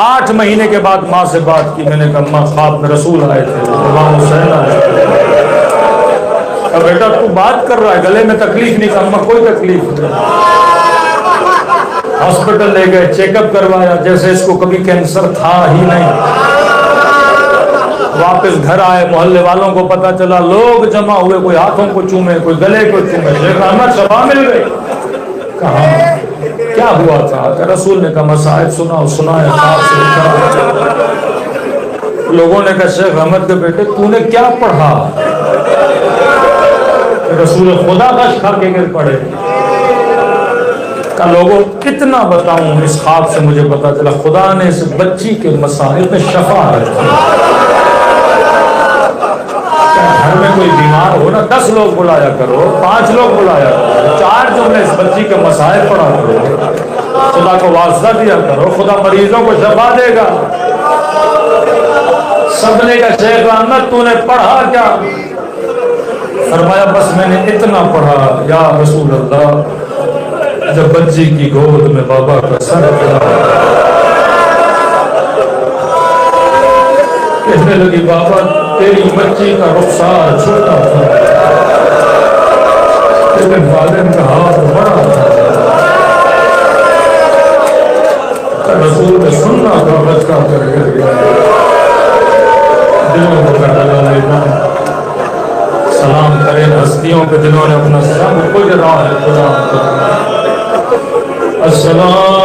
8 مہینے کے بعد ماں سے بات کی، میں نے کہا ماں خواب میں رسول آئے تھے، امام حسین آئے تھے، اب بیٹا تو بات کر رہا ہے، گلے میں تکلیف نہیں، کہا کوئی تکلیف نہیں، ہاسپٹل لے گئے، چیک اپ کروایا، جیسے اس کو کبھی کینسر تھا ہی نہیں، واپس گھر آئے، محلے والوں کو پتا چلا، لوگ جمع ہوئے، کوئی ہاتھوں کو چومے، کوئی گلے کو چومے، شیخ احمد شفا مل گئی، کہا کیا ہوا تھا؟ کہ رسول نے کہا مسائل سنایا خواب سے لکھا۔ لوگوں نے کہا شیخ احمد کے بیٹے تو نے کیا پڑھا؟ رسول خدا غش کھا کے گر پڑے، کہ لوگوں کتنا بتاؤں، اس خواب سے مجھے پتا چلا خدا نے اس بچی کے مسائل میں شفا رکھی، گھر میں کوئی بیمار ہو نا 10 لوگ بلایا کرو، 5 لوگ بلایا کرو، 4 جملے اس بچی کے مسائل پڑھا کرو، خدا کو واسطہ دیا کرو، خدا مریضوں کو شفا دے گا۔ سب نے کہا شیخ احمد تو نے پڑھا کیا؟ فرمایا بس میں نے اتنا پڑھا، یا رسول اللہ جب بچی کی گود میں بابا کا سر پڑا، کہنے لگی بابا تیری بچی کا رخسار چھوٹا تھا، تیرے والد کا ہاتھ بڑا تھا، رسول نے سننا تھا بچہ کر گیا، دلوں کو ڈالا لینا، سلام کریں ہستیوں کے جنہوں نے اپنا سب کچھ راہ خدا السلام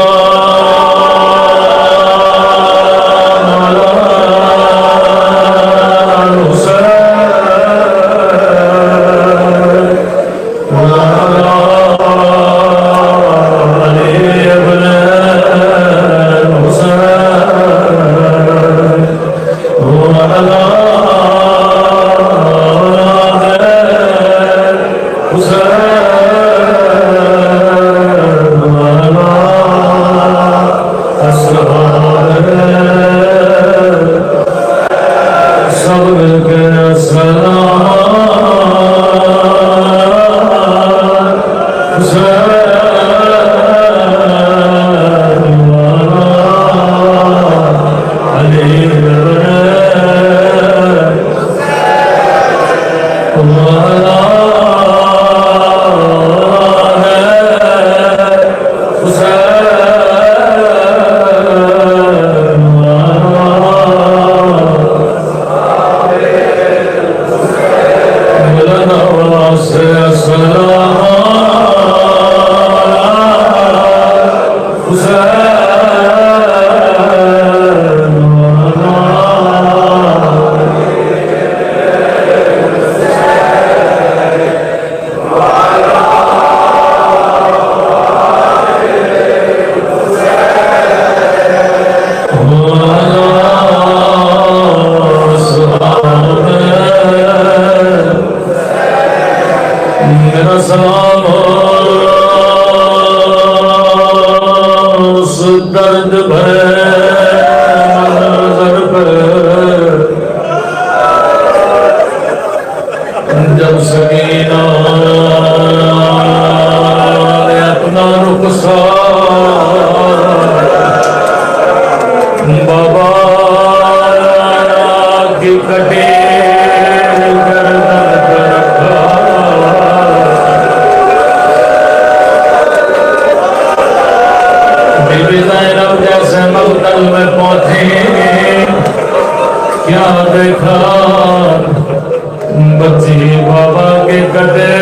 بچی بابا کے کٹے